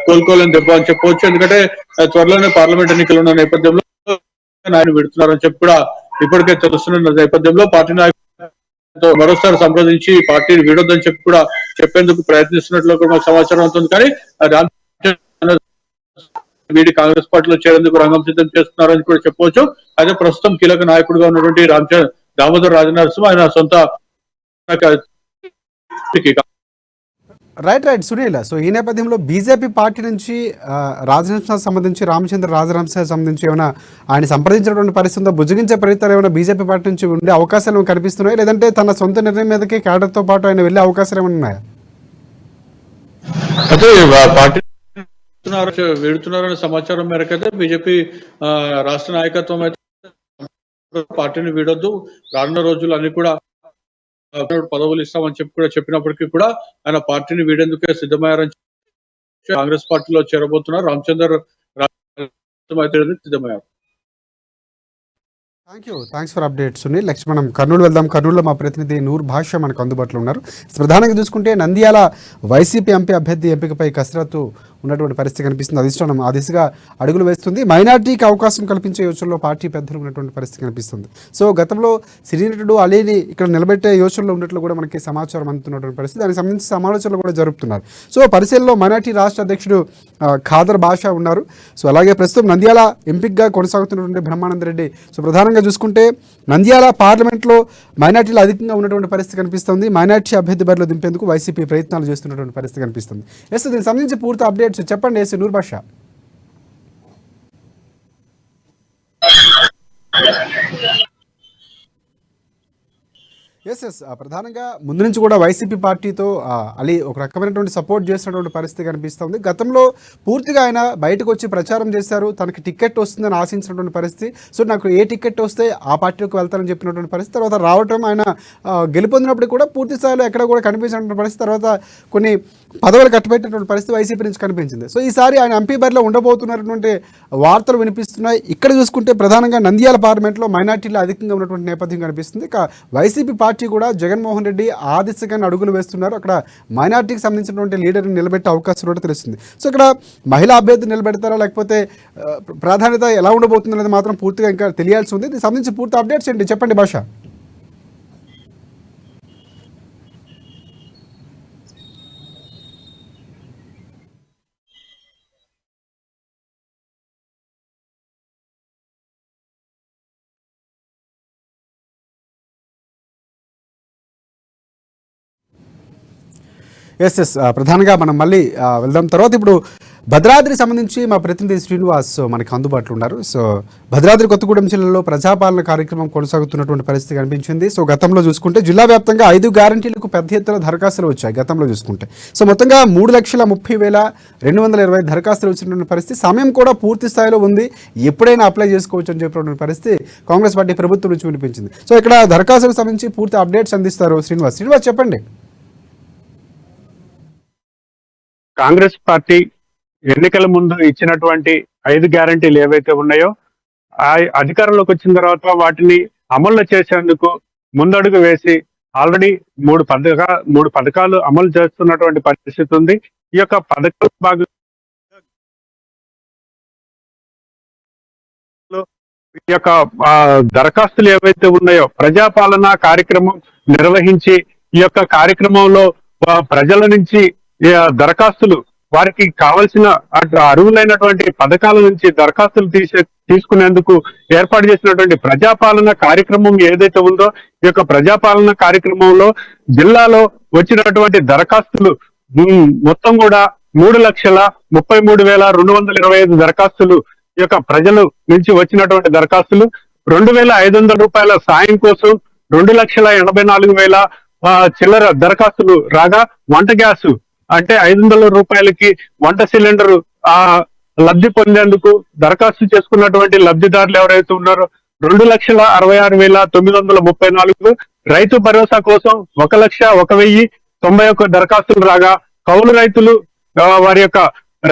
కోలుకోలేని దెబ్బ అని చెప్పవచ్చు. ఎందుకంటే త్వరలోనే పార్లమెంట్ ఎన్నికలు ఉన్న నేపథ్యంలో ఆయన విడుతున్నారని చెప్పి కూడా ఇప్పటికే తెలుస్తున్న నేపథ్యంలో పార్టీ నాయకులతో మరోసారి సంప్రదించి పార్టీని వీడొద్దని చెప్పి కూడా చెప్పేందుకు ప్రయత్నిస్తున్నట్లు కూడా మాకు సమాచారం అవుతుంది. కానీ రామచంద్ర వీడి కాంగ్రెస్ పార్టీలో చేరేందుకు రంగం సిద్ధం చేస్తున్నారని కూడా చెప్పవచ్చు. అయితే ప్రస్తుతం కీలక నాయకుడిగా ఉన్నటువంటి దామోదర్ రాజనరసింహ ఆయన సొంత రైట్ సునీల్. సో ఈ నేపథ్యంలో బీజేపీ పార్టీ నుంచి రాజనరసింహ సంబంధించి రామచంద్ర రాజనరసింహ సంబంధించి ఏమైనా ఆయన సంప్రదించినటువంటి పరిస్థితుల్లో బుజ్జగించే ప్రయత్నాలు ఏమైనా బీజేపీ పార్టీ నుంచి ఉండే అవకాశాలు కనిపిస్తున్నాయి, లేదంటే తన సొంత నిర్ణయం మీదకి క్యాడర్తో పాటు ఆయన వెళ్ళే అవకాశాలు ఏమైనా ఉన్నాయా? అయితే పార్టీ వెడుతున్నారనే సమాచారం మేరకు అయితే బీజేపీ రాష్ట్ర నాయకత్వం అయితే పార్టీని వీడొద్దు, రానున్న రోజులు అన్ని కూడా పదవులు ఇస్తామని చెప్పి కూడా చెప్పినప్పటికీ కూడా ఆయన పార్టీని వీడేందుకే సిద్ధమయ్యారని కాంగ్రెస్ పార్టీలో చేరబోతున్నారు. రామచందర్ సిద్ధమయ్యారు. Thanks for update Sunil. Next మనం కర్నూలు వెళ్దాం. కర్నూలులో మా ప్రతినిధి నూర్ భాష మనకు అందుబాటులో ఉన్నారు. ప్రధానంగా చూసుకుంటే నంద్యాల వైసీపీ ఎంపీ అభ్యర్థి ఎంపికపై కసరత్తు ఉన్నటువంటి పరిస్థితి కనిపిస్తుంది. అధిష్టానం ఆ దిశగా అడుగులు వేస్తుంది. మైనార్టీకి అవకాశం కల్పించే యోచనలో పార్టీ పెద్దలు ఉన్నటువంటి పరిస్థితి కనిపిస్తుంది. సో గతంలో సినీనటుడు అలీని ఇక్కడ నిలబెట్టే యోచనలో ఉన్నట్లు కూడా మనకి సమాచారం అందుతున్నటువంటి పరిస్థితి. దానికి సంబంధించి సమాలోచనలు కూడా జరుపుతున్నారు. సో పరిశీలనలో మైనార్టీ రాష్ట్ర అధ్యక్షుడు ఖాదర్ బాషా ఉన్నారు. సో అలాగే ప్రస్తుతం నంద్యాల ఎంపీగా కొనసాగుతున్నటువంటి బ్రహ్మానంద రెడ్డి. సో ప్రధానంగా చూసుకుంటే నంద్యాల పార్లమెంట్లో మైనార్టీలు అధికంగా ఉన్నటువంటి పరిస్థితి కనిపిస్తుంది. మైనార్టీ అభ్యర్థి బరిలో దింపేందుకు వైసీపీ ప్రయత్నాలు చేస్తున్నటువంటి పరిస్థితి కనిపిస్తుంది. దీనికి సంబంధించి పూర్తి అప్డేట్స్ చెప్పండి నూర్ భాష. ప్రధానంగా ముందు నుంచి కూడా వైసీపీ పార్టీతో అలీ ఒక రకమైనటువంటి సపోర్ట్ చేసినటువంటి పరిస్థితి కనిపిస్తుంది. గతంలో పూర్తిగా ఆయన బయటకు వచ్చి ప్రచారం చేశారు, తనకి టికెట్ వస్తుందని ఆశించినటువంటి పరిస్థితి. సో నాకు ఏ టికెట్ వస్తే ఆ పార్టీలోకి వెళ్తారని చెప్పినటువంటి పరిస్థితి. తర్వాత రావటం ఆయన గెలుపొందినప్పుడు కూడా పూర్తి స్థాయిలో ఎక్కడ కూడా కనిపించినటువంటి పరిస్థితి. తర్వాత కొన్ని పదవులు కట్టబెట్టినటువంటి పరిస్థితి వైసీపీ నుంచి కనిపించింది. సో ఈసారి ఆయన ఎంపీ బరిలో ఉండబోతున్నటువంటి వార్తలు వినిపిస్తున్నాయి. ఇక్కడ చూసుకుంటే ప్రధానంగా నంద్యాల పార్లమెంట్లో మైనార్టీలు అధికంగా ఉన్నటువంటి నేపథ్యం కనిపిస్తుంది. ఇక వైసీపీ పార్టీ పార్టీ కూడా జగన్మోహన్ రెడ్డి ఆ దిశగానే అడుగులు వేస్తున్నారు. అక్కడ మైనార్టీకి సంబంధించినటువంటి లీడర్ని నిలబెట్టే అవకాశం కూడా తెలుస్తుంది. సో ఇక్కడ మహిళా అభ్యర్థి నిలబెడతారా లేకపోతే ప్రాధాన్యత ఎలా ఉండబోతుంది అనేది మాత్రం పూర్తిగా ఇంకా తెలియాల్సి ఉంది. దీనికి సంబంధించి పూర్తి అప్డేట్స్ ఏంటి చెప్పండి భాష. ఎస్ ప్రధానంగా మనం మళ్ళీ వెళ్దాం. తర్వాత ఇప్పుడు భద్రాద్రికి సంబంధించి మా ప్రతినిధి శ్రీనివాస్ మనకి అందుబాటులో ఉన్నారు. సో భద్రాద్రి కొత్తగూడెం జిల్లాలో ప్రజాపాలన కార్యక్రమం కొనసాగుతున్నటువంటి పరిస్థితి కనిపించింది. సో గతంలో చూసుకుంటే జిల్లా వ్యాప్తంగా 5 గ్యారంటీలకు పెద్ద ఎత్తున దరఖాస్తులు వచ్చాయి గతంలో చూసుకుంటే. సో మొత్తంగా 3,30,220 దరఖాస్తులు వచ్చినటువంటి పరిస్థితి. సమయం కూడా పూర్తి స్థాయిలో ఉంది, ఎప్పుడైనా అప్లై చేసుకోవచ్చు అని చెప్పినటువంటి పరిస్థితి కాంగ్రెస్ పార్టీ ప్రభుత్వం నుంచి వినిపించింది. సో ఇక్కడ దరఖాస్తులకు సంబంధించి పూర్తి అప్డేట్స్ అందిస్తారు శ్రీనివాస్. చెప్పండి. కాంగ్రెస్ పార్టీ ఎన్నికల ముందు ఇచ్చినటువంటి 5 గ్యారంటీలు ఏవైతే ఉన్నాయో ఆ అధికారంలోకి వచ్చిన తర్వాత వాటిని అమలు చేసేందుకు ముందడుగు వేసి ఆల్రెడీ 3 పథకాలు అమలు చేస్తున్నటువంటి పరిస్థితి ఉంది. ఈ యొక్క పథకాల భాగంలో ఈ యొక్క దరఖాస్తులు ఏవైతే ఉన్నాయో ప్రజాపాలన కార్యక్రమం నిర్వహించి ఈ యొక్క కార్యక్రమంలో ప్రజల నుంచి దరఖాస్తులు వారికి కావలసిన అర్హులైనటువంటి పథకాల నుంచి దరఖాస్తులు తీసుకునేందుకు ఏర్పాటు చేసినటువంటి ప్రజాపాలన కార్యక్రమం ఏదైతే ఉందో ఈ యొక్క ప్రజాపాలన కార్యక్రమంలో జిల్లాలో వచ్చినటువంటి దరఖాస్తులు మొత్తం కూడా 3,33,225 దరఖాస్తులు ఈ యొక్క ప్రజల నుంచి వచ్చినటువంటి దరఖాస్తులు 2,500 రూపాయల సాయం కోసం 2,84,000 చిల్లర దరఖాస్తులు రాగా వంట గ్యాస్ అంటే 500 రూపాయలకి వంట సిలిండర్ లబ్ధి పొందేందుకు దరఖాస్తు చేసుకున్నటువంటి లబ్ధిదారులు ఎవరైతే ఉన్నారో 2,66,934 రైతు భరోసా కోసం 1,01,091 దరఖాస్తులు రాగా కౌలు రైతులు వారి యొక్క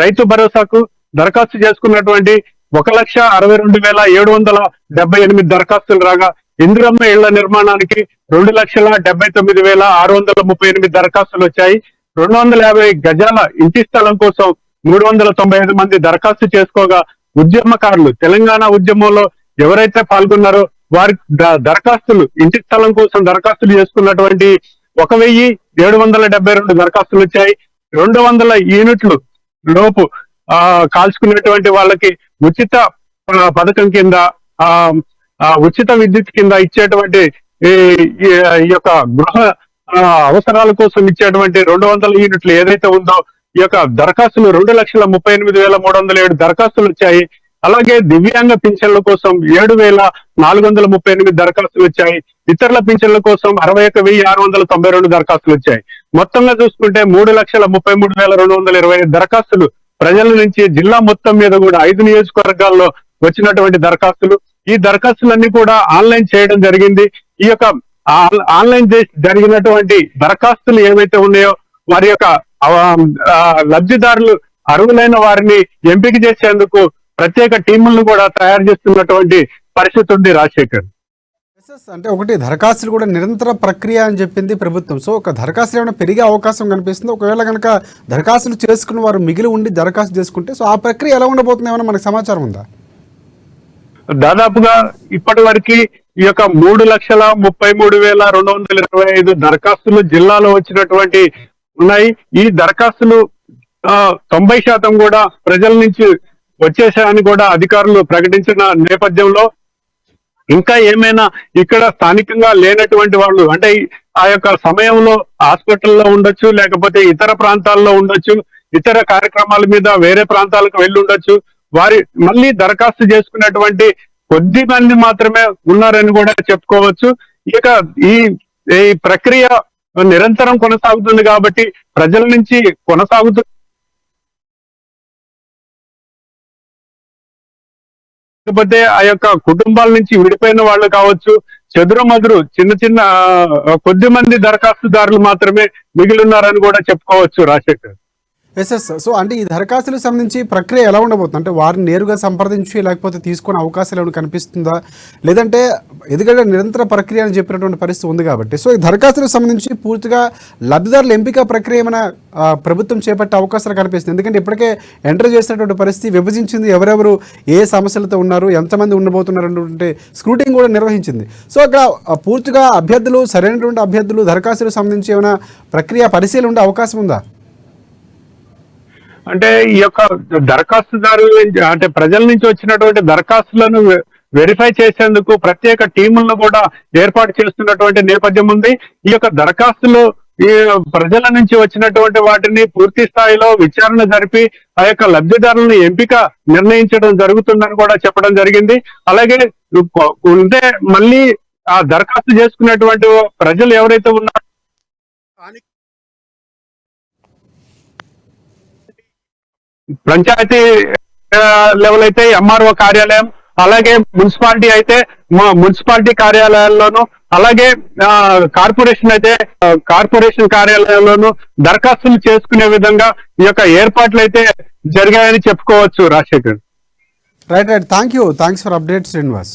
రైతు భరోసాకు దరఖాస్తు చేసుకున్నటువంటి 1,62,778 దరఖాస్తులు రాగా ఇందిరమ్మ ఇళ్ల నిర్మాణానికి 2,79,638 దరఖాస్తులు వచ్చాయి. 250 గజాల ఇంటి స్థలం కోసం 395 మంది దరఖాస్తు చేసుకోగా ఉద్యమకారులు తెలంగాణ ఉద్యమంలో ఎవరైతే పాల్గొన్నారో వారి దరఖాస్తులు ఇంటి స్థలం కోసం దరఖాస్తులు చేసుకున్నటువంటి 1,772 దరఖాస్తులు వచ్చాయి. 200 యూనిట్లు లోపు కాల్చుకున్నటువంటి వాళ్ళకి ఉచిత పథకం కింద ఉచిత విద్యుత్ కింద ఇచ్చేటువంటి ఈ యొక్క గృహ అవసరాల కోసం ఇచ్చేటువంటి 200 యూనిట్లు ఏదైతే ఉందో ఈ యొక్క దరఖాస్తులు 2,38,307 దరఖాస్తులు వచ్చాయి. అలాగే దివ్యాంగ పింఛన్ల కోసం 7,438 దరఖాస్తులు వచ్చాయి. ఇతరుల పింఛన్ల కోసం 61,692 దరఖాస్తులు వచ్చాయి. మొత్తంగా చూసుకుంటే 3,33,225 దరఖాస్తులు ప్రజల నుంచి జిల్లా మొత్తం మీద కూడా 5 నియోజకవర్గాల్లో వచ్చినటువంటి దరఖాస్తులు. ఈ దరఖాస్తులన్నీ కూడా ఆన్లైన్ చేయడం జరిగింది. ఈ యొక్క ఆన్లైన్ జరిగినటువంటి దరఖాస్తులు ఏవైతే ఉన్నాయో వారి యొక్క లబ్ధిదారులు అర్హులైన వారిని ఎంపిక చేసేందుకు ప్రత్యేక టీములను కూడా తయారు చేస్తున్నటువంటి పరిస్థితి ఉంది. రాజశేఖర్, అంటే ఒకటి దరఖాస్తులు కూడా నిరంతర ప్రక్రియ అని చెప్పింది ప్రభుత్వం. సో ఒక దరఖాస్తులు ఏమైనా పెరిగే అవకాశం కనిపిస్తుంది? ఒకవేళ కనుక దరఖాస్తులు చేసుకున్న వారు మిగిలి ఉండి దరఖాస్తు చేసుకుంటే సో ఆ ప్రక్రియ ఎలా ఉండబోతుంది, ఏమైనా మనకు సమాచారం ఉందా? దాదాపుగా ఇప్పటి వరకు ఈ యొక్క 3,33,225 దరఖాస్తులు జిల్లాలో వచ్చినటువంటి ఉన్నాయి. ఈ దరఖాస్తులు 90% కూడా ప్రజల నుంచి వచ్చేసాయని కూడా అధికారులు ప్రకటించిన నేపథ్యంలో ఇంకా ఏమైనా ఇక్కడ స్థానికంగా లేనటువంటి వాళ్ళు అంటే ఆ యొక్క సమయంలో హాస్పిటల్లో ఉండొచ్చు, లేకపోతే ఇతర ప్రాంతాల్లో ఉండొచ్చు, ఇతర కార్యక్రమాల మీద వేరే ప్రాంతాలకు వెళ్ళి ఉండొచ్చు. వారి మళ్ళీ దరఖాస్తు చేసుకున్నటువంటి కొద్ది మంది మాత్రమే ఉన్నారని కూడా చెప్పుకోవచ్చు. ఇక ఈ ప్రక్రియ నిరంతరం కొనసాగుతుంది కాబట్టి ప్రజల నుంచి లేకపోతే ఆ యొక్క కుటుంబాల నుంచి విడిపోయిన వాళ్ళు కావచ్చు, చెదురుమదురు చిన్న కొద్ది మంది దరఖాస్తుదారులు మాత్రమే మిగిలి ఉన్నారని కూడా చెప్పుకోవచ్చు. రాజశేఖర్, ఎస్. సో అంటే ఈ దరఖాస్తులకు సంబంధించి ప్రక్రియ ఎలా ఉండబోతుంది? అంటే వారిని నేరుగా సంప్రదించి లేకపోతే తీసుకునే అవకాశాలు ఏమైనా కనిపిస్తుందా, లేదంటే ఎందుకంటే నిరంతర ప్రక్రియ అని చెప్పినటువంటి పరిస్థితి ఉంది కాబట్టి, సో ఈ దరఖాస్తులకు సంబంధించి పూర్తిగా లబ్ధిదారుల ఎంపిక ప్రక్రియ ఏమైనా ప్రభుత్వం చేపట్టే అవకాశాలు కనిపిస్తుంది? ఎందుకంటే ఇప్పటికే ఎంటర్ చేసినటువంటి పరిస్థితి విభజించింది, ఎవరెవరు ఏ సమస్యలతో ఉన్నారు, ఎంతమంది ఉండబోతున్నారు అనేటువంటి స్క్రూటింగ్ కూడా నిర్వహించింది. సో అక్కడ పూర్తిగా అభ్యర్థులు, సరైనటువంటి అభ్యర్థులు దరఖాస్తులకు సంబంధించి ఏమైనా ప్రక్రియ పరిశీలన ఉండే అవకాశం ఉందా? అంటే ఈ యొక్క దరఖాస్తుదారు అంటే ప్రజల నుంచి వచ్చినటువంటి దరఖాస్తులను వెరిఫై చేసేందుకు ప్రత్యేక టీములను కూడా ఏర్పాటు చేస్తున్నటువంటి నేపథ్యం ఉంది. ఈ యొక్క దరఖాస్తులు ఈ ప్రజల నుంచి వచ్చినటువంటి వాటిని పూర్తి స్థాయిలో విచారణ జరిపి ఆ యొక్క లబ్ధిదారులను ఎంపిక నిర్ణయించడం జరుగుతుందని కూడా చెప్పడం జరిగింది. అలాగే ఉంటే మళ్ళీ ఆ దరఖాస్తు చేసుకున్నటువంటి ప్రజలు ఎవరైతే ఉన్నారో పంచాయతీ లెవెల్ అయితే ఎంఆర్ఓ కార్యాలయం, అలాగే మున్సిపాలిటీ అయితే మున్సిపాలిటీ కార్యాలయాల్లోనూ, అలాగే కార్పొరేషన్ అయితే కార్పొరేషన్ కార్యాలయంలోనూ దరఖాస్తులు చేసుకునే విధంగా ఈ యొక్క ఏర్పాట్లు అయితే జరిగాయని చెప్పుకోవచ్చు. Rajasekhar. Right. Thanks for update Srinivas.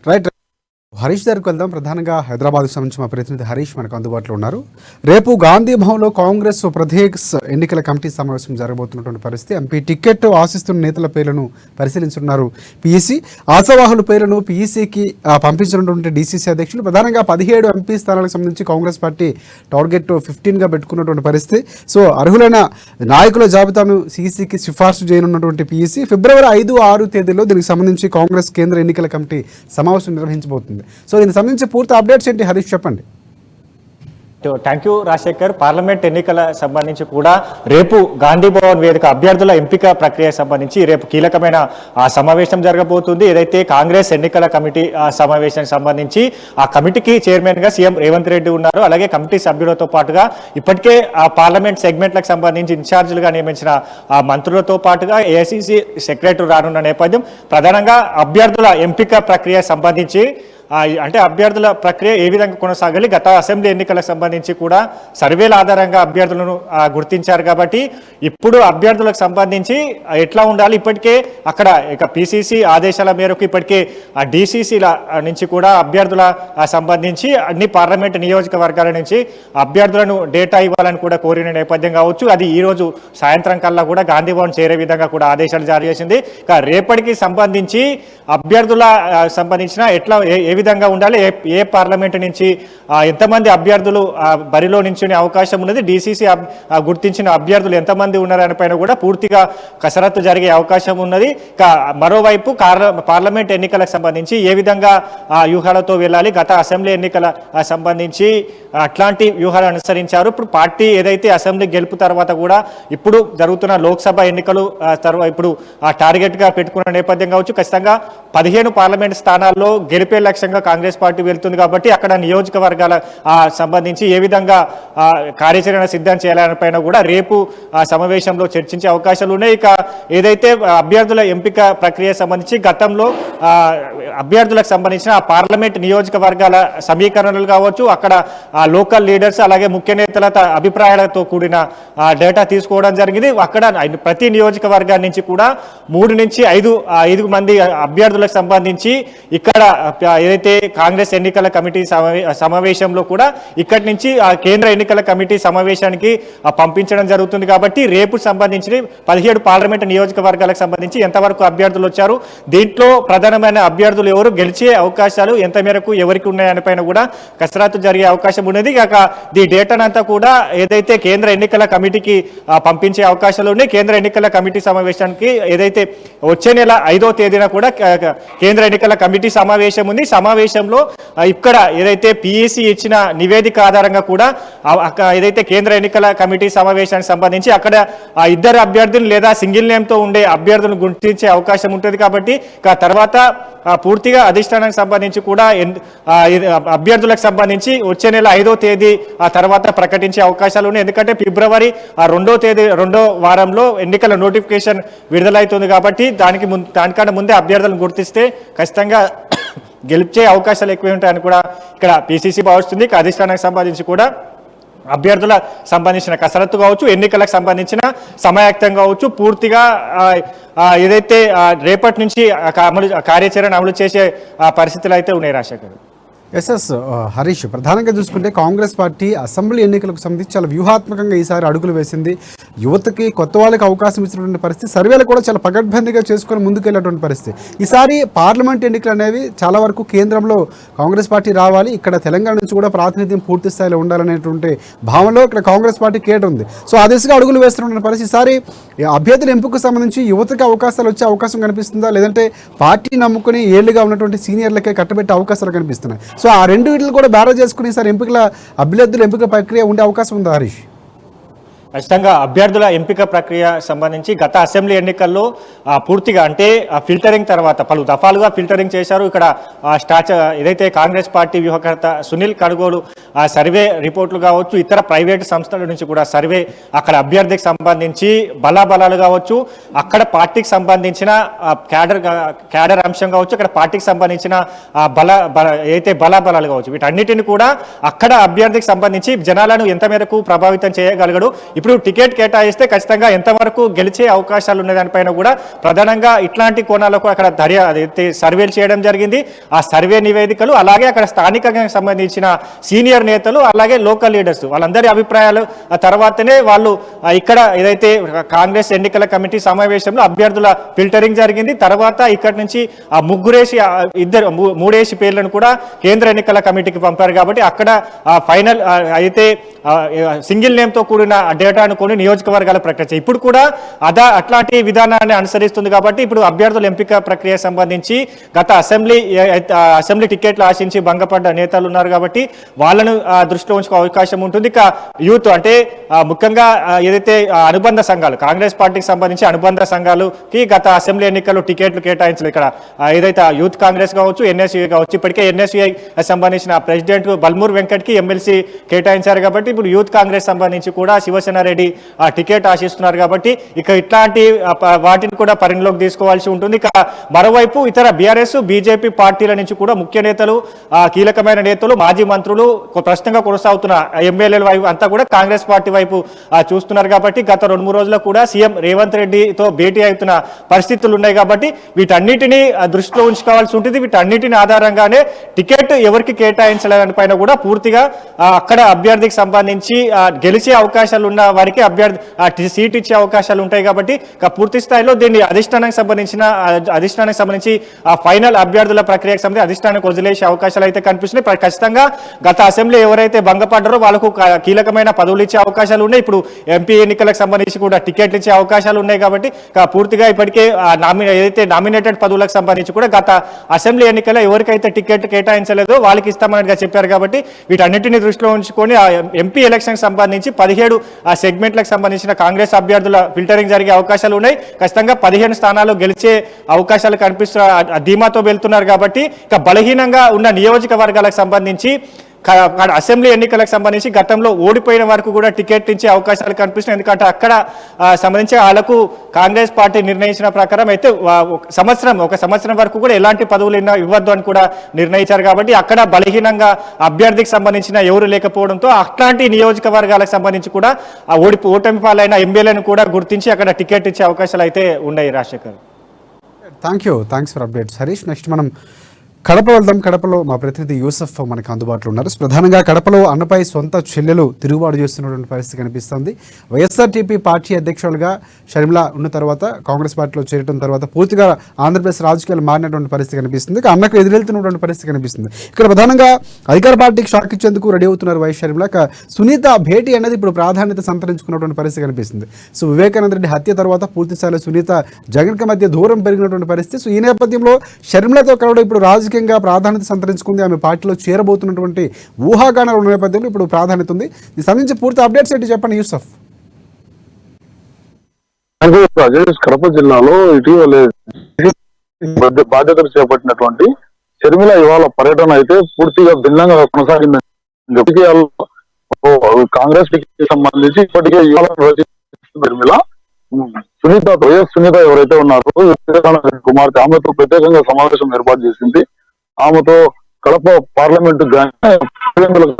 Right. Harish దగ్గరికి వెళ్దాం. ప్రధానంగా హైదరాబాద్కు సంబంధించి మా ప్రతినిధి హరీష్ మనకు అందుబాటులో ఉన్నారు. రేపు గాంధీ భవన్లో కాంగ్రెస్ ప్రత్యేక ఎన్నికల కమిటీ సమావేశం జరగబోతున్నటువంటి పరిస్థితి. ఎంపీ టికెట్ ఆశిస్తున్న నేతల పేర్లను పరిశీలించున్నారు పీఈసీ. ఆశావాహుల పేర్లను పీఈసీకి పంపించినటువంటి డీసీసీ అధ్యక్షులు. ప్రధానంగా 17 ఎంపీ స్థానాలకు సంబంధించి కాంగ్రెస్ పార్టీ టార్గెట్ 15గా పెట్టుకున్నటువంటి పరిస్థితి. సో అర్హులైన నాయకుల జాబితాను సీఈసీకి సిఫార్సు చేయనున్నటువంటి పీఈసీ ఫిబ్రవరి 5, 6 తేదీల్లో దీనికి సంబంధించి కాంగ్రెస్ కేంద్ర ఎన్నికల కమిటీ సమావేశం నిర్వహించబోతుంది. సో దీనికి సంబంధించి పూర్తి అప్డేట్స్ ఏంటి హరీష్, చెప్పండి. Thank you Rajasekhar. పార్లమెంట్ ఎన్నికల సంబంధించి కూడా రేపు గాంధీ భవన్ వేదిక అభ్యర్థుల ఎంపిక ప్రక్రియ సంబంధించి రేపు కీలకమైన సమావేశం జరగబోతుంది. ఏదైతే కాంగ్రెస్ ఎన్నికల కమిటీ సమావేశానికి సంబంధించి ఆ కమిటీకి చైర్మన్ గా సీఎం రేవంత్ రెడ్డి ఉన్నారు. అలాగే కమిటీ సభ్యులతో పాటుగా ఇప్పటికే ఆ పార్లమెంట్ సెగ్మెంట్లకు సంబంధించి ఇన్ఛార్జీలుగా నియమించిన ఆ మంత్రులతో పాటుగా ఏఐసీసీ సెక్రటరీ రానున్న నేపథ్యం. ప్రధానంగా అభ్యర్థుల ఎంపిక ప్రక్రియ సంబంధించి అంటే అభ్యర్థుల ప్రక్రియ ఏ విధంగా కొనసాగాలి, గత అసెంబ్లీ ఎన్నికలకు సంబంధించి కూడా సర్వేల ఆధారంగా అభ్యర్థులను గుర్తించారు కాబట్టి ఇప్పుడు అభ్యర్థులకు సంబంధించి ఎట్లా ఉండాలి, ఇప్పటికే అక్కడ ఇక పిసిసి ఆదేశాల మేరకు ఇప్పటికే ఆ డీసీసీల నుంచి కూడా అభ్యర్థుల సంబంధించి అన్ని పార్లమెంటు నియోజకవర్గాల నుంచి అభ్యర్థులను డేటా ఇవ్వాలని కూడా కోరిన నేపథ్యం కావచ్చు. అది ఈ రోజు సాయంత్రం కల్లా కూడా గాంధీ భవన్ చేరే విధంగా కూడా ఆదేశాలు జారీ చేసింది. రేపటికి సంబంధించి అభ్యర్థుల సంబంధించిన ఎట్లా ఏ విధంగా ఉండాలి, ఏ పార్లమెంటు నుంచి ఎంతమంది అభ్యర్థులు బరిలో నించునే అవకాశం ఉన్నది, డీసీసీ గుర్తించిన అభ్యర్థులు ఎంతమంది ఉన్నారనే పైన కూడా పూర్తిగా కసరత్తు జరిగే అవకాశం ఉన్నది. మరోవైపు పార్లమెంట్ ఎన్నికలకు సంబంధించి ఏ విధంగా వ్యూహాలతో వెళ్ళాలి, గత అసెంబ్లీ ఎన్నికల సంబంధించి అట్లాంటి వ్యూహాలు అనుసరించారు. ఇప్పుడు పార్టీ ఏదైతే అసెంబ్లీ గెలుపు తర్వాత కూడా ఇప్పుడు జరుగుతున్న లోక్సభ ఎన్నికలు తర్వాత ఇప్పుడు టార్గెట్గా పెట్టుకున్న నేపథ్యం కావచ్చు, ఖచ్చితంగా 15 పార్లమెంట్ స్థానాల్లో గెలిపే లక్ష్యంగా కాంగ్రెస్ పార్టీ వెళ్తుంది కాబట్టి అక్కడ నియోజకవర్గాల సంబంధించి ఏ విధంగా కార్యాచరణ సిద్ధం చేయాలనే పైన కూడా రేపు సమావేశంలో చర్చించే అవకాశాలు ఉన్నాయి. ఇక ఏదైతే అభ్యర్థుల ఎంపిక ప్రక్రియ సంబంధించి గతంలో అభ్యర్థులకు సంబంధించిన పార్లమెంట్ నియోజకవర్గాల సమీకరణలు కావచ్చు, అక్కడ లోకల్ లీడర్స్ అలాగే ముఖ్య నేతల అభిప్రాయాలతో కూడిన డేటా తీసుకోవడం జరిగింది. అక్కడ ప్రతి నియోజకవర్గాల నుంచి కూడా 3 నుంచి 5 మంది అభ్యర్థులకు సంబంధించి ఇక్కడ ఏదైతే కాంగ్రెస్ ఎన్నికల కమిటీ సమావేశంలో కూడా ఇక్కడి నుంచి కేంద్ర ఎన్నికల కమిటీ సమావేశానికి పంపించడం జరుగుతుంది. కాబట్టి రేపు సంబంధించి 17 పార్లమెంట్ నియోజకవర్గాలకు సంబంధించి ఎంతవరకు అభ్యర్థులు వచ్చారు, దీంట్లో ప్రధానమైన అభ్యర్థులు ఎవరు, గెలిచే అవకాశాలు ఎంత మేరకు ఎవరికి ఉన్నాయని పైన కూడా కసరత్తు జరిగే అవకాశం ఉన్నది. కాక ఈ డేటానంతా కూడా ఏదైతే కేంద్ర ఎన్నికల కమిటీకి పంపించే అవకాశాలు ఉన్నాయి. కేంద్ర ఎన్నికల కమిటీ సమావేశానికి ఏదైతే వచ్చే నెల 5వ తేదీన కూడా కేంద్ర ఎన్నికల కమిటీ సమావేశం ఉంది. సమావేశంలో ఇక్కడ ఏదైతే పిఈసి ఇచ్చిన నివేదిక ఆధారంగా కూడా ఏదైతే కేంద్ర ఎన్నికల కమిటీ సమావేశానికి సంబంధించి అక్కడ 2 అభ్యర్థులు లేదా సింగిల్ నేమ్తో ఉండే అభ్యర్థులను గుర్తించే అవకాశం ఉంటుంది. కాబట్టి తర్వాత పూర్తిగా అధిష్టానానికి సంబంధించి కూడా అభ్యర్థులకు సంబంధించి వచ్చే నెల 5వ తేదీ తర్వాత ప్రకటించే అవకాశాలు ఉన్నాయి. ఎందుకంటే ఫిబ్రవరి 2వ వారంలో ఎన్నికల నోటిఫికేషన్ విడుదలవుతుంది. కాబట్టి దానికన్నా ముందే అభ్యర్థులను గుర్తిస్తే ఖచ్చితంగా గెలిచే అవకాశాలు ఎక్కువ ఉంటాయని కూడా ఇక్కడ పిసిసి భావిస్తుంది. అధిష్టానానికి సంబంధించి కూడా అభ్యర్థుల సంబంధించిన కసరత్తు కావచ్చు, ఎన్నికలకు సంబంధించిన సమాయత్తం కావచ్చు, పూర్తిగా ఏదైతే రేపటి నుంచి కార్యాచరణ అమలు చేసే పరిస్థితులు అయితే ఉన్నాయి. రాజశేఖర్ హరీష్, ప్రధానంగా చూసుకుంటే కాంగ్రెస్ పార్టీ అసెంబ్లీ ఎన్నికలకు సంబంధించి చాలా వ్యూహాత్మకంగా ఈసారి అడుగులు వేసింది. యువతకి కొత్త వాళ్ళకి అవకాశం ఇచ్చినటువంటి పరిస్థితి, సర్వేలు కూడా చాలా పకడ్బందీగా చేసుకొని ముందుకెళ్ళేటువంటి పరిస్థితి. ఈసారి పార్లమెంట్ ఎన్నికలు అనేవి చాలా వరకు కేంద్రంలో కాంగ్రెస్ పార్టీ రావాలి, ఇక్కడ తెలంగాణ నుంచి కూడా ప్రాతినిధ్యం పూర్తి స్థాయిలో ఉండాలనేటువంటి భావనలో ఇక్కడ కాంగ్రెస్ పార్టీ కేటర్ ఉంది. సో ఆ దిశగా అడుగులు వేస్తున్న పరిస్థితి. ఈసారి అభ్యర్థుల ఎంపికకు సంబంధించి యువతకి అవకాశాలు వచ్చే అవకాశం కనిపిస్తుందా, లేదంటే పార్టీ నమ్ముకుని ఏళ్లుగా ఉన్నటువంటి సీనియర్లకే కట్టబెట్టే అవకాశాలు కనిపిస్తున్నాయి? సో ఆ రెండు వీటిని కూడా బ్యారేజ్ చేసుకుని సార్ అభ్యర్థుల ఎంపిక ప్రక్రియ ఉండే అవకాశం ఉందా హరీష్? ఖచ్చితంగా అభ్యర్థుల ఎంపిక ప్రక్రియ సంబంధించి గత అసెంబ్లీ ఎన్నికల్లో పూర్తిగా అంటే ఫిల్టరింగ్ తర్వాత పలు దఫాలుగా ఫిల్టరింగ్ చేశారు. ఇక్కడ ఏదైతే కాంగ్రెస్ పార్టీ వ్యూహకర్త సునీల్ కనుగోలు సర్వే రిపోర్ట్లు కావచ్చు, ఇతర ప్రైవేటు సంస్థల నుంచి కూడా సర్వే అక్కడ అభ్యర్థికి సంబంధించి బలాబలాలు కావచ్చు, అక్కడ పార్టీకి సంబంధించిన క్యాడర్ అంశం కావచ్చు, అక్కడ పార్టీకి సంబంధించిన ఏదైతే బలాబలాలు కావచ్చు, వీటన్నిటిని కూడా అక్కడ అభ్యర్థికి సంబంధించి జనాలను ఎంత మేరకు ప్రభావితం చేయగలగడు, ఇప్పుడు టికెట్ కేటాయిస్తే ఖచ్చితంగా ఎంతవరకు గెలిచే అవకాశాలు ఉన్న దానిపైన కూడా ప్రధానంగా ఇట్లాంటి కోణాలకు అక్కడ సర్వేలు చేయడం జరిగింది. ఆ సర్వే నివేదికలు అలాగే అక్కడ స్థానికంగా సంబంధించిన సీనియర్ నేతలు అలాగే లోకల్ లీడర్స్ వాళ్ళందరి అభిప్రాయాలు తర్వాతనే వాళ్ళు ఇక్కడ ఏదైతే కాంగ్రెస్ ఎన్నికల కమిటీ సమావేశంలో అభ్యర్థుల ఫిల్టరింగ్ జరిగింది. తర్వాత ఇక్కడి నుంచి ఆ మూడేసి పేర్లను కూడా కేంద్ర ఎన్నికల కమిటీకి పంపారు. కాబట్టి అక్కడ ఫైనల్ అయితే సింగిల్ నేమ్తో కూడిన డేటా అనుకుని నియోజకవర్గాల ప్రకటించారు. ఇప్పుడు కూడా అట్లాంటి విధానాన్ని అనుసరిస్తుంది. కాబట్టి ఇప్పుడు అభ్యర్థుల ఎంపిక ప్రక్రియ సంబంధించి గత అసెంబ్లీ టికెట్లు ఆశించి భంగపడ్డ నేతలు ఉన్నారు కాబట్టి వాళ్ళను దృష్టిలో ఉంచుకో అవకాశం ఉంటుంది. ఇక యూత్ అంటే ముఖ్యంగా ఏదైతే అనుబంధ సంఘాలు కాంగ్రెస్ పార్టీకి సంబంధించి అనుబంధ సంఘాలకి గత అసెంబ్లీ ఎన్నికల్లో టికెట్లు కేటాయించలేదు. ఇక్కడ ఏదైతే యూత్ కాంగ్రెస్ కావచ్చు, ఎన్ఎస్యుఐ కావచ్చు, ఇప్పటికే ఎన్ఎస్యుఐ సంబంధించిన ప్రెసిడెంట్ బల్మూర్ వెంకట్కి ఎమ్మెల్సీ కేటాయించారు. కాబట్టి ఇప్పుడు యూత్ కాంగ్రెస్ సంబంధించి కూడా శివసేన రెడ్డి టికెట్ ఆశిస్తున్నారు. కాబట్టి ఇక ఇట్లాంటి వాటిని కూడా పరిగణలోకి తీసుకోవాల్సి ఉంటుంది. ఇక మరోవైపు ఇతర బీఆర్ఎస్ బీజేపీ పార్టీల నుంచి కూడా ముఖ్య నేతలు, కీలకమైన నేతలు, మాజీ మంత్రులు, ప్రస్తుతంగా కొనసాగుతున్న ఎమ్మెల్యేల వైపు అంతా కూడా కాంగ్రెస్ పార్టీ వైపు చూస్తున్నారు. కాబట్టి గత 2-3 రోజుల్లో కూడా సీఎం రేవంత్ రెడ్డితో భేటీ అవుతున్న పరిస్థితులు ఉన్నాయి. కాబట్టి వీటన్నిటినీ దృష్టిలో ఉంచుకోవాల్సి ఉంటుంది. వీటన్నిటిని ఆధారంగానే టికెట్ ఎవరికి కేటాయించలేదని పైన కూడా పూర్తిగా అక్కడ అభ్యర్థికి సంబంధించి గెలిచే అవకాశాలు ఉన్న వారికి అభ్యర్థి సీట్ ఇచ్చే అవకాశాలు ఉంటాయి కాబట్టి పూర్తి స్థాయిలో దీన్ని అధిష్టానానికి సంబంధించి ఆ ఫైనల్ అభ్యర్థుల ప్రక్రియకు సంబంధించి అధిష్టానానికి వదిలేసే అవకాశాలు అయితే కనిపిస్తున్నాయి. ఖచ్చితంగా గత అసెంబ్లీ ఎవరైతే భంగపడ్డారో వాళ్ళకు కీలకమైన పదవులు ఇచ్చే అవకాశాలు ఉన్నాయి. ఇప్పుడు ఎంపీ ఎన్నికలకు సంబంధించి కూడా టికెట్లు ఇచ్చే అవకాశాలు ఉన్నాయి కాబట్టి పూర్తిగా ఇప్పటికే ఏదైతే నామినేటెడ్ పదవులకు సంబంధించి కూడా గత అసెంబ్లీ ఎన్నికల్లో ఎవరికైతే టికెట్ కేటాయించలేదో వాళ్ళకి ఇస్తామని చెప్పారు. కాబట్టి వీటన్నిటిని దృష్టిలో ఉంచుకొని ఆ ఎంపీ ఎలక్షన్ సంబంధించి 17 సెగ్మెంట్లకు సంబంధించిన కాంగ్రెస్ అభ్యర్థుల ఫిల్టరింగ్ జరిగే అవకాశాలు ఉన్నాయి. ఖచ్చితంగా 15 స్థానాల్లో గెలిచే అవకాశాలు కనిపిస్తున్న ధీమాతో వెళ్తున్నారు. కాబట్టి ఇక బలహీనంగా ఉన్న నియోజకవర్గాలకు సంబంధించి అసెంబ్లీ ఎన్నికలకు సంబంధించి గతంలో ఓడిపోయిన వరకు కూడా టికెట్ ఇచ్చే అవకాశాలు కనిపిస్తున్నాయి. ఎందుకంటే అక్కడ సంబంధించి వాళ్ళకు కాంగ్రెస్ పార్టీ నిర్ణయించిన ప్రకారం అయితే ఒక సంవత్సరం వరకు కూడా ఎలాంటి పదవులు ఇవ్వద్దు అని కూడా నిర్ణయించారు. కాబట్టి అక్కడ బలహీనంగా అభ్యర్థికి సంబంధించిన ఎవరు లేకపోవడంతో అట్లాంటి నియోజకవర్గాలకు సంబంధించి కూడా ఓటమి పాలైన ఎమ్మెల్యేలను కూడా గుర్తించి అక్కడ టికెట్ ఇచ్చే అవకాశాలు అయితే ఉన్నాయి. Rajasekhar, thanks for updates Harish. Next మనం కడప వెళ్దాం. కడపలో మా ప్రతినిధి యూసఫ్ మనకు అందుబాటులో ఉన్నారు. ప్రధానంగా కడపలో అన్నపై సొంత చెల్లెలు తిరుగుబాటు చేస్తున్నటువంటి పరిస్థితి కనిపిస్తుంది. వైఎస్ఆర్టీపీ పార్టీ అధ్యక్షులుగా షర్మిల ఉన్న తర్వాత కాంగ్రెస్ పార్టీలో చేరడం తర్వాత పూర్తిగా ఆంధ్రప్రదేశ్ రాజకీయాలు మారినటువంటి పరిస్థితి కనిపిస్తుంది. అన్నకు ఎదురెళ్తున్నటువంటి పరిస్థితి కనిపిస్తుంది. ఇక్కడ ప్రధానంగా అధికార పార్టీకి షాక్ ఇచ్చేందుకు రెడీ అవుతున్నారు వైఎస్ షర్మిల. సునీత భేటీ అనేది ఇప్పుడు ప్రాధాన్యత సంతరించుకున్నటువంటి పరిస్థితి కనిపిస్తుంది. సో వివేకానంద రెడ్డి హత్య తర్వాత పూర్తిస్థాయిలో సునీత జగన్కి మధ్య దూరం పెరిగినటువంటి పరిస్థితి. సో ఈ నేపథ్యంలో షర్మిలతో కలవడం ఇప్పుడు రాజకీయ ప్రాధాన్యత సంతరించుకుంది. ఆమె పార్టీలో చేరబోతున్నటువంటి ఊహాగానాల నేపథ్యంలో ఇప్పుడు ప్రాధాన్యత ఉంది. దీనికి సంబంధించి పూర్తి అప్డేట్స్ ఏంటి చెప్పండి యూసఫ్. కడప జిల్లాలో ఇటీవలే బాధ్యతలు చేపట్టినటువంటి షర్మిల ఇవాళ పర్యటన అయితే పూర్తిగా భిన్నంగా కొనసాగింది. కాంగ్రెస్ కి సంబంధించి ఇప్పటికే ఇవాళ షర్మిల సునీత ఎవరైతే ఉన్నారో కుమార్తె ఆమెతో ప్రత్యేకంగా సమావేశం ఏర్పాటు చేసింది. ఆమెతో కడప పార్లమెంటు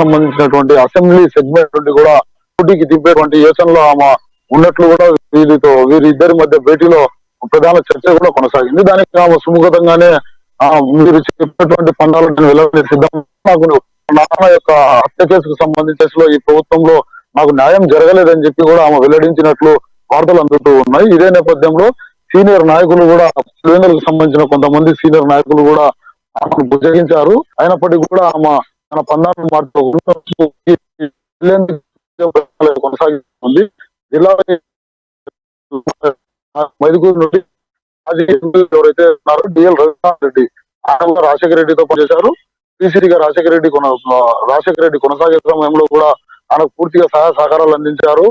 సంబంధించినటువంటి అసెంబ్లీ సెగ్మెంట్ నుండి కూడా పోటీకి దింపేటువంటి యోచనలో ఆమె ఉన్నట్లు కూడా వీరిద్దరి మధ్య భేటీలో ప్రధాన చర్చ కూడా కొనసాగింది. దానికి ఆమె సుముఖతంగానే మీరు చెప్పినటువంటి పండాలను వెళ్ళని సిద్ధం, నాకు నాన్న యొక్క హత్య కేసుకు సంబంధించి ఈ ప్రభుత్వంలో నాకు న్యాయం జరగలేదని చెప్పి కూడా ఆమె వెల్లడించినట్లు వార్తలు అందుతూ ఉన్నాయి. ఇదే నేపథ్యంలో సీనియర్ నాయకులు కూడా పులివెందులకు సంబంధించిన కొంతమంది సీనియర్ నాయకులు కూడా ఆమెను బుజ్జగించారు. అయినప్పటికీ కూడా ఆమె తన పందాలను మార్పు కొనసాగిస్తుంది. జిల్లా మైదుగూరు నుండి ఎవరైతే ఉన్నారో డిఎల్ రఘునాథ్ రెడ్డి ఆయన రాజశేఖర రెడ్డితో పనిచేశారు. పిసిడిగా రాజశేఖర రెడ్డి కొనసాగే సమయంలో కూడా ఆయనకు పూర్తిగా సహాయ సహకారాలు అందించారు.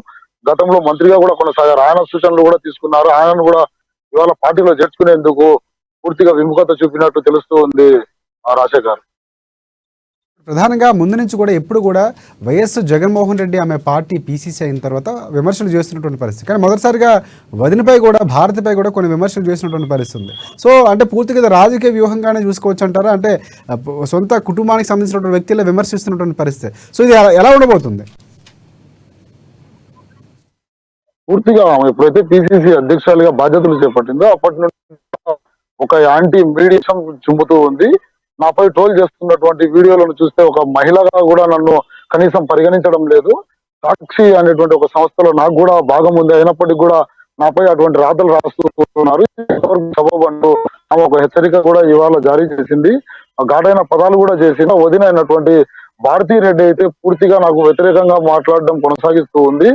గతంలో మంత్రిగా కూడా కొనసాగారు. ఆయన సూచనలు కూడా తీసుకున్నారు. ఆయనను కూడా ఇవాళ పార్టీలో చేర్చుకునేందుకు పూర్తిగా విముఖత చూపినట్టు తెలుస్తూ ఉంది రాజశేఖర్. ప్రధానంగా ముందు నుంచి కూడా ఎప్పుడు కూడా వైఎస్ జగన్మోహన్ రెడ్డి ఆమె పార్టీ పీసీసీ అయిన తర్వాత విమర్శలు చేస్తున్నటువంటి పరిస్థితి. కానీ మొదటిసారిగా వదినపై కూడా భారతిపై కూడా కొన్ని విమర్శలు చేసినటువంటి పరిస్థితి ఉంది. సో అంటే పూర్తిగా రాజకీయ వ్యూహంగానే చూసుకోవచ్చు అంటారా? అంటే సొంత కుటుంబానికి సంబంధించినటువంటి వ్యక్తులే విమర్శిస్తున్నటువంటి పరిస్థితి. సో ఇది ఎలా ఉండబోతుంది? పూర్తిగా ఎప్పుడైతే పిసిసి అధ్యక్షులుగా బాధ్యతలు చేపట్టిందో అప్పటి నుండి ఒక యాంటీ మీడియం చుంపుతూ ఉంది. నాపై ట్రోల్ చేస్తున్నటువంటి వీడియోలను చూస్తే ఒక మహిళగా కూడా నన్ను కనీసం పరిగణించడం లేదు. సాక్షి అనేటువంటి ఒక సంస్థలో నాకు కూడా భాగం ఉంది. అయినప్పటికీ కూడా నాపై అటువంటి రాతలు రాస్తున్నారు. సభబంటూ ఆమె ఒక హెచ్చరిక కూడా ఇవాళ జారీ చేసింది. ఘాటైన పదాలు కూడా చేసింది. వదిన అయినటువంటి భారతీ రెడ్డి అయితే పూర్తిగా నాకు వ్యతిరేకంగా మాట్లాడడం కొనసాగిస్తూ ఉంది.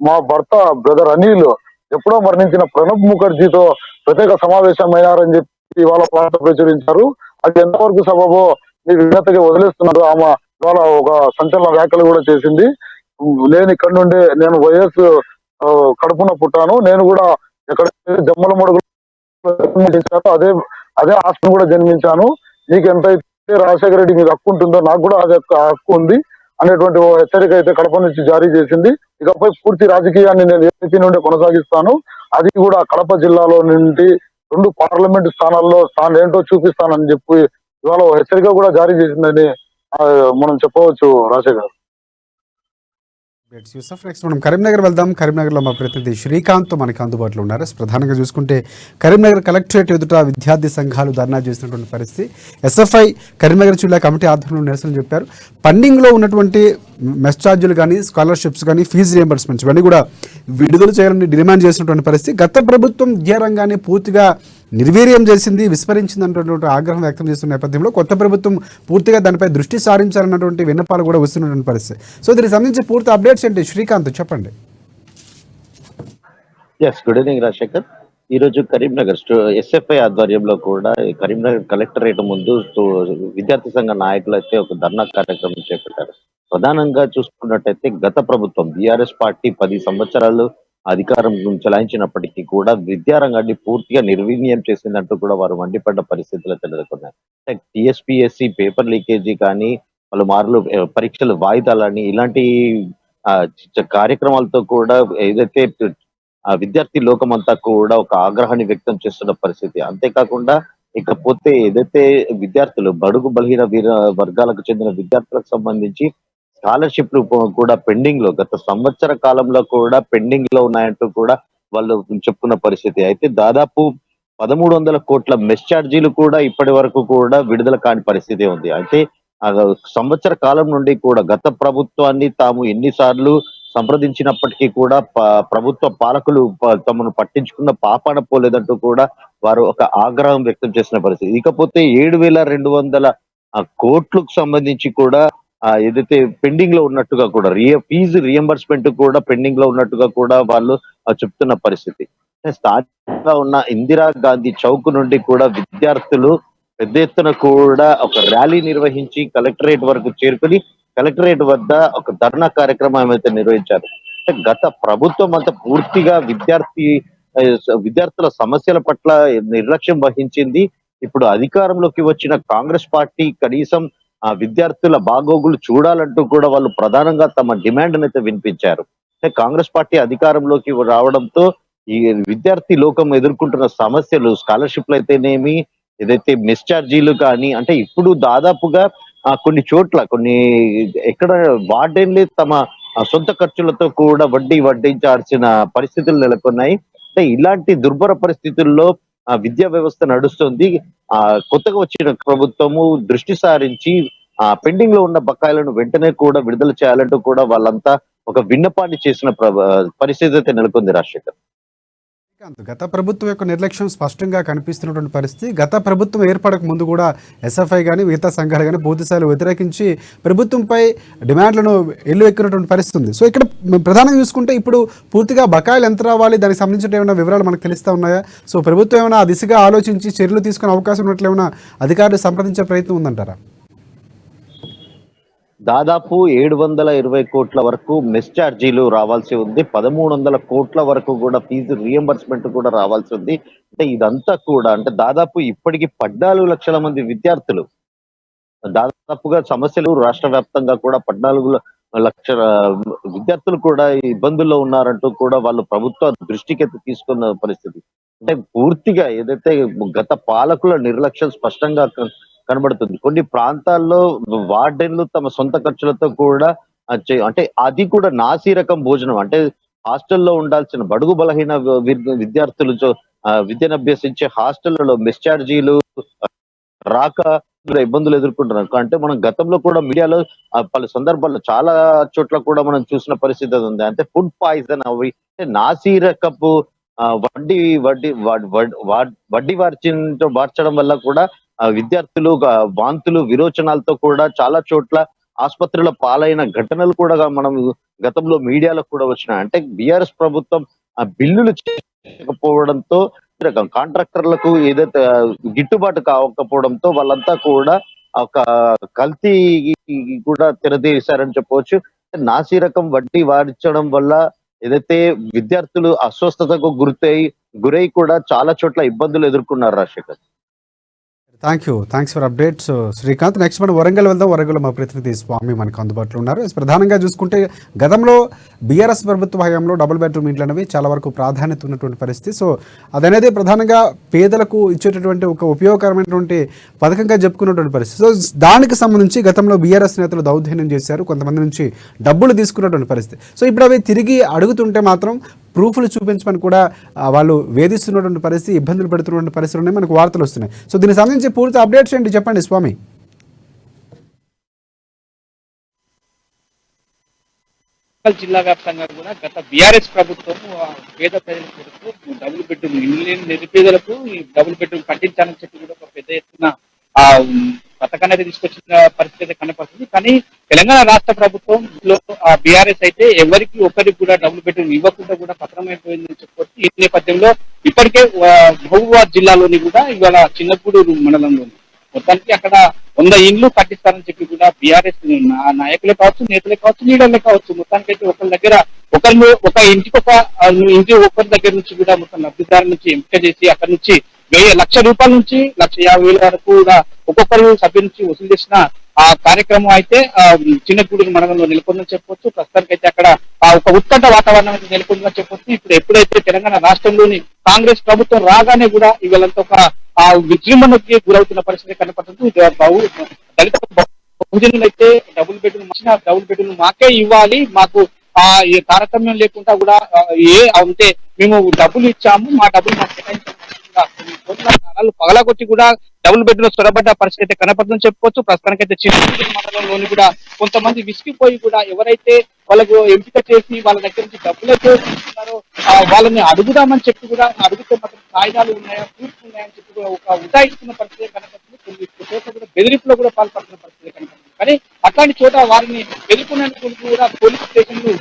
మా భర్త బ్రదర్ అనిల్ ఎప్పుడో మరణించిన ప్రణబ్ ముఖర్జీతో ప్రత్యేక సమావేశమైనారని చెప్పి ఇవాళ వార్త ప్రచురించారు. అది ఎంతవరకు సబబో మీ విజ్ఞతగా వదిలేస్తున్నారు. ఆమె ఇవాళ ఒక సంచలన వ్యాఖ్యలు కూడా చేసింది. నేను ఇక్కడ నుండి నేను వైఎస్ కడుపున పుట్టాను, నేను కూడా ఎక్కడ జమ్మల మడుగులు అదే హాస్పిటల్ కూడా జన్మించాను, నీకు ఎంతైతే రాజశేఖర రెడ్డి మీకు హక్కు ఉంటుందో నాకు కూడా అదే హక్కు ఉంది అనేటువంటి హెచ్చరిక అయితే కడప నుంచి జారీ చేసింది. ఇకపై పూర్తి రాజకీయాన్ని నేను ఏపీ నుండి కొనసాగిస్తాను, అది కూడా కడప జిల్లాలో నుండి 2 పార్లమెంట్ స్థానాల్లో తాను ఏంటో చూపిస్తానని చెప్పి ఇవాళ హెచ్చరిక కూడా జారీ చేసిందని మనం చెప్పవచ్చు రాజశేఖర్. యూసఫ్, నెక్స్ట్ మనం కరీంనగర్ వెళ్దాం. కరీంనగర్లో మా ప్రతినిధి శ్రీకాంత్ మనకి అందుబాటులో ఉన్నారు. ప్రధానంగా చూసుకుంటే కరీంనగర్ కలెక్టరేట్ ఎదుట విద్యార్థి సంఘాలు ధర్నా చేసినటువంటి పరిస్థితి. ఎస్ఎఫ్ఐ కరీంనగర్ జిల్లా కమిటీ ఆధ్వర్యంలో నిరసన చెప్పారు. పండింగ్లో ఉన్నటువంటి మెస్ ఛార్జీలు కానీ, స్కాలర్షిప్స్ కానీ, ఫీజు రియంబర్స్మెంట్స్ ఇవన్నీ కూడా విడుదల చేయాలని డిమాండ్ చేసినటువంటి పరిస్థితి. గత ప్రభుత్వం విద్యా రంగాన్ని పూర్తిగా నిర్వీర్యం చేసింది, విస్మరించింది అన్నటువంటి ఆగ్రహం వ్యక్తం చేస్తున్న నేపథ్యంలో కొత్త ప్రభుత్వం పూర్తిగా దానిపై దృష్టి సారించాలన్నటువంటి విన్నపాలు కూడా వస్తున్నటువంటి పరిస్థితి. సో దీనికి సంబంధించి పూర్తి అప్డేట్స్ ఏంటి శ్రీకాంత్ చెప్పండి. Good evening Rajasekhar. ఈ రోజు కరీంనగర్ ఎస్ఎఫ్ఐ ఆధ్వర్యంలో కూడా కరీంనగర్ కలెక్టరేట్ ముందు విద్యార్థి సంఘ నాయకులు అయితే ఒక ధర్నా కార్యక్రమం చేపట్టారు. ప్రధానంగా చూసుకున్నట్టయితే గత ప్రభుత్వం బీఆర్ఎస్ పార్టీ 10 సంవత్సరాలు అధికారం చెలాయించినప్పటికీ కూడా విద్యారంగాన్ని పూర్తిగా నిర్వీర్యం చేసిందంటూ కూడా వారు మండిపడ్డ పరిస్థితులు నెలకొన్నాయి. టీఎస్పీఎస్సీ పేపర్ లీకేజీ కానీ, పలుమార్లు పరీక్షలు వాయిదాలని ఇలాంటి కార్యక్రమాలతో కూడా ఏదైతే విద్యార్థి లోకం అంతా కూడా ఒక ఆగ్రహాన్ని వ్యక్తం చేస్తున్న పరిస్థితి. అంతేకాకుండా ఇకపోతే ఏదైతే విద్యార్థులు బడుగు బలహీన వర్గాలకు చెందిన విద్యార్థులకు సంబంధించి స్కాలర్షిప్లు కూడా పెండింగ్ లో గత సంవత్సర కాలంలో కూడా పెండింగ్ లో ఉన్నాయంటూ కూడా వాళ్ళు చెప్పుకున్న పరిస్థితి. అయితే దాదాపు 1300 కోట్ల మెస్ ఛార్జీలు కూడా ఇప్పటి వరకు కూడా విడుదల కాని పరిస్థితి ఉంది. అయితే సంవత్సర కాలం నుండి కూడా గత ప్రభుత్వాన్ని తాము ఎన్నిసార్లు సంప్రదించినప్పటికీ కూడా ప్రభుత్వ పాలకులు తమను పట్టించుకున్న పాపాన పోలేదంటూ కూడా వారు ఒక ఆగ్రహం వ్యక్తం చేసిన పరిస్థితి. ఇకపోతే 7200 కోట్లకు సంబంధించి కూడా ఏదైతే పెండింగ్ లో ఉన్నట్టుగా కూడా ఫీజు రియంబర్స్మెంట్ కూడా పెండింగ్ లో ఉన్నట్టుగా కూడా వాళ్ళు చెప్తున్న పరిస్థితి. స్థానికంగా ఉన్న ఇందిరా గాంధీ చౌక్ నుండి కూడా విద్యార్థులు పెద్ద ఎత్తున కూడా ఒక ర్యాలీ నిర్వహించి కలెక్టరేట్ వరకు చేరుకుని కలెక్టరేట్ వద్ద ఒక ధర్నా కార్యక్రమం అయితే నిర్వహించారు. గత ప్రభుత్వం అంతా పూర్తిగా విద్యార్థుల సమస్యల పట్ల నిర్లక్ష్యం వహించింది. ఇప్పుడు అధికారంలోకి వచ్చిన కాంగ్రెస్ పార్టీ కనీసం విద్యార్థుల బాగోగులు చూడాలంటూ కూడా వాళ్ళు ప్రధానంగా తమ డిమాండ్ అయితే వినిపించారు. కాంగ్రెస్ పార్టీ అధికారంలోకి రావడంతో ఈ విద్యార్థి లోకం ఎదుర్కొంటున్న సమస్యలు స్కాలర్షిప్లు అయితేనేమి, ఏదైతే మెస్ ఛార్జీలు కానీ, అంటే ఇప్పుడు దాదాపుగా కొన్ని చోట్ల ఎక్కడ వార్డెన్లే తమ సొంత ఖర్చులతో కూడా వడ్డించాల్సిన పరిస్థితులు నెలకొన్నాయి. అంటే ఇలాంటి దుర్భర పరిస్థితుల్లో విద్యా వ్యవస్థ నడుస్తుంది. కొత్తగా వచ్చిన ప్రభుత్వము దృష్టి సారించి పెండింగ్ లో ఉన్న బకాయిలను వెంటనే కూడా విడుదల చేయాలంటూ కూడా వాళ్ళంతా ఒక విన్నపాన్ని చేసిన పరిస్థితి అయితే నెలకొంది రాజశేఖర్. గత ప్రభుత్వం యొక్క నిర్లక్ష్యం స్పష్టంగా కనిపిస్తున్నటువంటి పరిస్థితి. గత ప్రభుత్వం ఏర్పడక ముందు కూడా ఎస్ఎఫ్ఐ కానీ మిగతా సంఘాలు కానీ పూర్తిస్థాయిలో వ్యతిరేకించి ప్రభుత్వంపై డిమాండ్లను ఎక్కినటువంటి పరిస్థితి ఉంది. సో ఇక్కడ ప్రధానంగా చూసుకుంటే ఇప్పుడు పూర్తిగా బకాయిలు ఎంత రావాలి, దానికి సంబంధించిన ఏమైనా వివరాలు మనకు తెలుస్తూ ఉన్నాయా? సో ప్రభుత్వం ఏమైనా ఆ దిశగా ఆలోచించి చర్యలు తీసుకునే అవకాశం ఉన్నట్లు ఏమైనా అధికారులు సంప్రదించే ప్రయత్నం ఉందంటారా? దాదాపు 720 కోట్ల వరకు మెస్ ఛార్జీలు రావాల్సి ఉంది. 1300 కోట్ల వరకు కూడా ఫీజు రియంబర్స్మెంట్ కూడా రావాల్సి ఉంది. అంటే ఇదంతా కూడా అంటే దాదాపు ఇప్పటికి 14 లక్షల మంది విద్యార్థులు దాదాపుగా సమస్యలు రాష్ట్ర వ్యాప్తంగా కూడా 14 లక్షల విద్యార్థులు కూడా ఇబ్బందుల్లో ఉన్నారంటూ కూడా వాళ్ళు ప్రభుత్వ దృష్టికి తీసుకున్న పరిస్థితి. అంటే పూర్తిగా ఏదైతే గత పాలకుల నిర్లక్ష్యం స్పష్టంగా కనబడుతుంది. కొన్ని ప్రాంతాల్లో వార్డెన్లు తమ సొంత ఖర్చులతో కూడా అంటే అది కూడా నాసి రకం భోజనం, అంటే హాస్టల్లో ఉండాల్సిన బడుగు బలహీన విద్యార్థులు విద్యను అభ్యసించే హాస్టళ్లలో మెస్ ఛార్జీలు రాక ఇబ్బందులు ఎదుర్కొంటున్నారు. అంటే మనం గతంలో కూడా మీడియాలో పలు సందర్భాల్లో చాలా చోట్ల కూడా మనం చూసిన పరిస్థితి ఉంది. అంటే ఫుడ్ పాయిజన్ అవి నాసి రకపు వడ్డీ వార్చడం వల్ల కూడా విద్యార్థులు వాంతులు విరోచనాలతో కూడా చాలా చోట్ల ఆసుపత్రుల పాలైన ఘటనలు కూడా మనం గతంలో మీడియాలో కూడా వచ్చినాయి. అంటే బీఆర్ఎస్ ప్రభుత్వం బిల్లులు చేయకపోవడంతో కాంట్రాక్టర్లకు ఏదైతే గిట్టుబాటు కావకపోవడంతో వాళ్ళంతా కూడా ఒక కల్తీ కూడా తెరదీశారని చెప్పవచ్చు. నాసి రకం వడ్డీ వారించడం వల్ల ఏదైతే విద్యార్థులు అస్వస్థతకు గురై కూడా చాలా చోట్ల ఇబ్బందులు ఎదుర్కొన్నారు Rajasekhar. Thanks for updates Srikanth. Next మనం వరంగల్ వెళ్దాం. వరంగల్ మా ప్రతినిధి స్వామి మనకు అందుబాటులో ఉన్నారు. ప్రధానంగా చూసుకుంటే గతంలో బీఆర్ఎస్ ప్రభుత్వ హయాంలో డబుల్ బెడ్రూమ్ ఇండ్లు అనేవి చాలా వరకు ప్రాధాన్యత ఉన్నటువంటి పరిస్థితి. సో అదనేది ప్రధానంగా పేదలకు ఇచ్చేటటువంటి ఒక ఉపయోగకరమైనటువంటి పథకంగా చెప్పుకున్నటువంటి పరిస్థితి. సో దానికి సంబంధించి గతంలో బీఆర్ఎస్ నేతలు దౌర్జన్యం చేశారు, కొంతమంది నుంచి డబ్బులు తీసుకున్నటువంటి పరిస్థితి. సో ఇప్పుడు అవి తిరిగి అడుగుతుంటే మాత్రం ప్రూఫ్లు చూపించమని కూడా వాళ్ళు వేధిస్తున్నటువంటి పరిస్థితి, ఇబ్బందులు పెడుతున్నటువంటి పరిస్థితులు ఉన్నాయి, మనకు వార్తలు వస్తున్నాయి. సో దీనికి సంబంధించి పూర్తి అప్డేట్స్ ఏంటి చెప్పండి స్వామి. జిల్లా వ్యాప్తంగా కూడా గత బీఆర్ఎస్ ప్రభుత్వం పేద ప్రజలకు డబుల్ బెడ్రూమ్ ఇల్లు లేని నిరుపేదలకు ఈ డబుల్ బెడ్రూమ్ కట్టించాలని చెప్పి కూడా ఒక పెద్ద ఎత్తున ఆ పథకాన్ని అయితే తీసుకొచ్చిన పరిస్థితి అయితే కనపడుతుంది. కానీ తెలంగాణ రాష్ట్ర ప్రభుత్వంలో బీఆర్ఎస్ అయితే ఎవరికి ఒకరికి కూడా డబుల్ బెడ్రూమ్ ఇవ్వకుండా కూడా పతనమైపోయిందని చెప్పొచ్చు. ఈ నేపథ్యంలో ఇప్పటికే మహబూబాబాద్ జిల్లాలోని కూడా ఇవాళ చిన్నగూడూరు మండలంలోని మొత్తానికి అక్కడ 100 ఇండ్లు కట్టిస్తారని చెప్పి కూడా బీఆర్ఎస్ నాయకులే కావచ్చు, నేతలే కావచ్చు, లీడర్లే కావచ్చు, మొత్తానికి అయితే ఒకరి దగ్గర ఒక ఇంటి ఒకరి దగ్గర నుంచి కూడా మొత్తం లబ్ధిదారు నుంచి ఎంపిక చేసి అక్కడి నుంచి 1,00,000 రూపాయల నుంచి 1,50,000 వరకు కూడా ఒక్కొక్కరు సభ్యు నుంచి వసూలు చేసిన ఆ కార్యక్రమం అయితే చిన్నగూడూరు మండలంలో నెలకొందని చెప్పొచ్చు. ప్రస్తుతానికి అయితే అక్కడ ఒక ఉత్కంఠ వాతావరణం అయితే నెలకొందని చెప్పొచ్చు. ఇప్పుడు ఎప్పుడైతే తెలంగాణ రాష్ట్రంలోని కాంగ్రెస్ ప్రభుత్వం రాగానే కూడా ఇవాళంతా ఒక విజృంభణకి గురవుతున్న పరిస్థితి కనపడుతుంది. దళిత బహుజనులు అయితే డబుల్ బెడ్రూమ్ మాకే ఇవ్వాలి, మాకు ఈ తారతమ్యం లేకుండా కూడా అంటే మేము డబ్బులు ఇచ్చాము, మా డబ్బులు మాకు కేటాయించాము పగలగొట్టి కూడా డబుల్ బెడ్ లో చొరబడ్డ పరిస్థితి కనపడుతుందని చెప్పుకోవచ్చు. ప్రస్తుతానికైతే చిన్న మండలంలోని కూడా కొంతమంది విసిగిపోయి కూడా ఎవరైతే వాళ్ళకు ఎంపిక చేసి వాళ్ళ దగ్గర నుంచి డబ్బులు తీసుకున్నారో వాళ్ళని అడుగుదామని చెప్పి కూడా అడిగితే మాత్రం కాయిదాలు ఉన్నాయా, ప్రూఫ్స్ ఉన్నాయని చెప్పి కూడా ఒక ఉదాయిస్తున్న పరిస్థితి కనపడుతుంది. కొన్ని చోట్ల కూడా బెదిరింపులో కూడా పాల్పడుతున్న పరిస్థితి కనపడుతుంది. కానీ అట్లాంటి చోట వారిని బెదిరిపోయినందుకు కూడా పోలీస్ స్టేషన్లు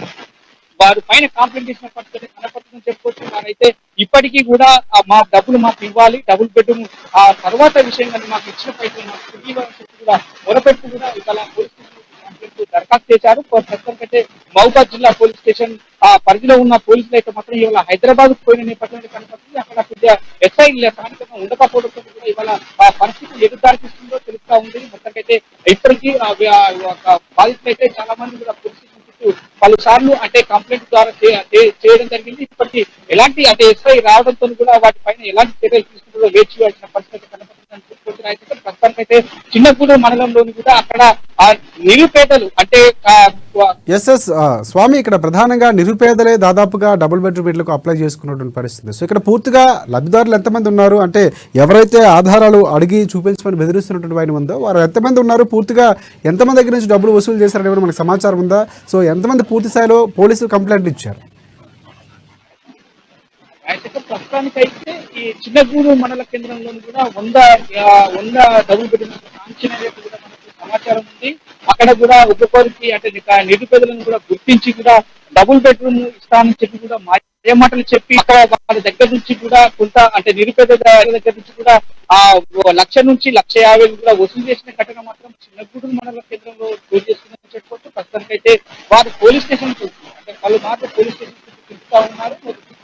వారి పైన కంప్లైంట్ చేసిన పరిస్థితి కనపడుతుందని చెప్పుకోవచ్చు. వారైతే ఇప్పటికీ కూడా మా డబ్బులు మాకు ఇవ్వాలి, డబుల్ బెడ్రూమ్ ఆ తర్వాత విషయం కానీ మాకు ఇచ్చిన పైసలు మాకు తిరిగివ్వాలని చెప్పి కూడా మొరపెట్టు కూడా ఇవాళ పోలీస్ స్టేషన్ దరఖాస్తు చేశారు. ప్రస్తుతానికైతే మహబూబాబాద్ జిల్లా పోలీస్ స్టేషన్ ఆ పరిధిలో ఉన్న పోలీసులు అయితే మాత్రం ఇవాళ హైదరాబాద్ పోయిన నేపథ్యం కనపడుతుంది. అక్కడ కొద్దిగా ఎస్ఐ స్థానికంగా ఉండకపోవడంతో కూడా ఇవాళ ఆ పరిస్థితి ఎదురుదారి తీస్తుందో తెలుస్తా ఉంది. మొత్తానికైతే ఇప్పటికీ బాధితులు అయితే చాలా మంది కూడా పోలీస్ పలు సార్లు అంటే కంప్లైంట్ ద్వారా చేయడం జరిగింది. ఇప్పటికీ ఎలాంటి అంటే ఎస్ఐ రావడంతో కూడా వాటిపైన ఎలాంటి చర్యలు తీసుకుంటుందో వేచి చూడాల్సిన పరిస్థితి కనపడుతుందని చెప్పుకోవచ్చు. ప్రస్తుతానికైతే చిన్నగూడూరు మండలంలోని కూడా అక్కడ నిరుపేదలు అంటే స్వామి ఇక్కడ ప్రధానంగా నిరుపేదలే దాదాపుగా డబుల్ బెడ్రూమ్ ఇళ్లకు అప్లై చేసుకున్నటువంటి పరిస్థితి. సో ఇక్కడ పూర్తిగా లబ్ధిదారులు ఎంతమంది ఉన్నారు, అంటే ఎవరైతే ఆధారాలు అడిగి చూపించమని బెదిరిస్తున్నటువంటి వారిని ఉందో వారు ఎంతమంది ఉన్నారు, పూర్తిగా ఎంతమంది దగ్గర నుంచి డబ్బులు వసూలు చేశారని మనకు సమాచారం ఉందా? సో ఎంతమంది పూర్తి స్థాయిలో పోలీసులు కంప్లైంట్ ఇచ్చారు? ప్రస్తుతానికైతే ఈ చిన్నగూడూరు మండల కేంద్రంలోని కూడా 100 డబుల్ బెడ్రూమ్ కూడా మనకు సమాచారం ఉంది. అక్కడ కూడా ఒక్కొక్కరికి అంటే నిరుపేదలను కూడా గుర్తించి కూడా డబుల్ బెడ్రూమ్ ఇస్తానని చెప్పి కూడా మాటలు చెప్పి అక్కడ వాళ్ళ దగ్గర నుంచి కూడా కొంత అంటే నిరుపేద దగ్గర నుంచి కూడా 1,00,000 నుంచి 1,50,000 కూడా వసూలు చేసిన ఘటన మాత్రం చిన్నగూడూరు మండల కేంద్రంలో చోటు చేసుకుందని చెప్పుకోవచ్చు. ప్రస్తుతానికైతే వారు పోలీస్ స్టేషన్ అంటే వాళ్ళు మాత్రం పోలీస్ స్టేషన్ తిరుగుతా ఉన్నారు.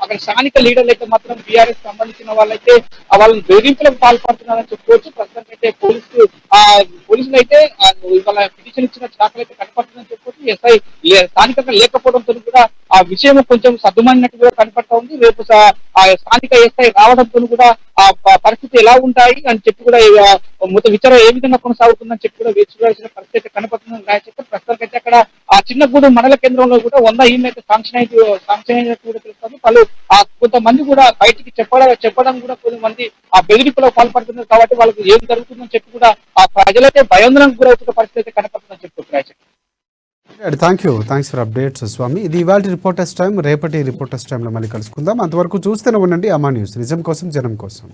అక్కడ స్థానిక లీడర్లు అయితే మాత్రం బీఆర్ఎస్ సంబంధించిన వాళ్ళైతే వాళ్ళని బెదిరింపులకు పాల్పడుతున్నారని చెప్పుకోవచ్చు. ప్రస్తుతానికైతే పోలీసులు అయితే ఇవాళ పిటిషన్ ఇచ్చిన దాఖలు అయితే కనపడుతుందని చెప్పుకోవచ్చు. ఎస్ఐ స్థానికంగా లేకపోవడంతో కూడా ఆ విషయం కొంచెం సద్దుమణినట్టు కూడా కనపడతా ఉంది. రేపు స్థానిక ఎస్ఐ రావడంతో కూడా ఆ పరిస్థితి ఎలా ఉంటాయి అని చెప్పి కూడా మొత్తం విచారణ ఏ విధంగా కొనసాగుతుందని చెప్పి కూడా వేచి చూడాల్సిన పరిస్థితి కనపడుతుందని రాయచెప్పారు. ప్రస్తుతానికైతే అక్కడ ఆ చిన్నగూడూరు మండల కేంద్రంలో కూడా 100 ఇళ్ళు అయితే శాంక్షన్ అయినట్టు కూడా తెలుస్తుంది. వాళ్ళు కొంతమంది కూడా బయటికి చెప్పడం కూడా కొంతమంది ఆ బెదిరింపులో పాల్పడుతున్నారు. కాబట్టి వాళ్ళకి ఏం జరుగుతుందని చెప్పి కూడా ఆ ప్రజలైతే భయాందోళనకు గురవుతున్న పరిస్థితి కనపడుతుందని చెప్పుకోవచ్చు. థ్యాంక్స్ ఫర్ అప్డేట్స్ స్వామి. ఇది ఇవాళ రిపోర్టర్స్ టైం. రేపటి రిపోర్టర్స్ టైంలో మళ్ళీ కలుసుకుందాం. అంతవరకు చూస్తూనే ఉండండి అమా న్యూస్, నిజం కోసం జనం కోసం.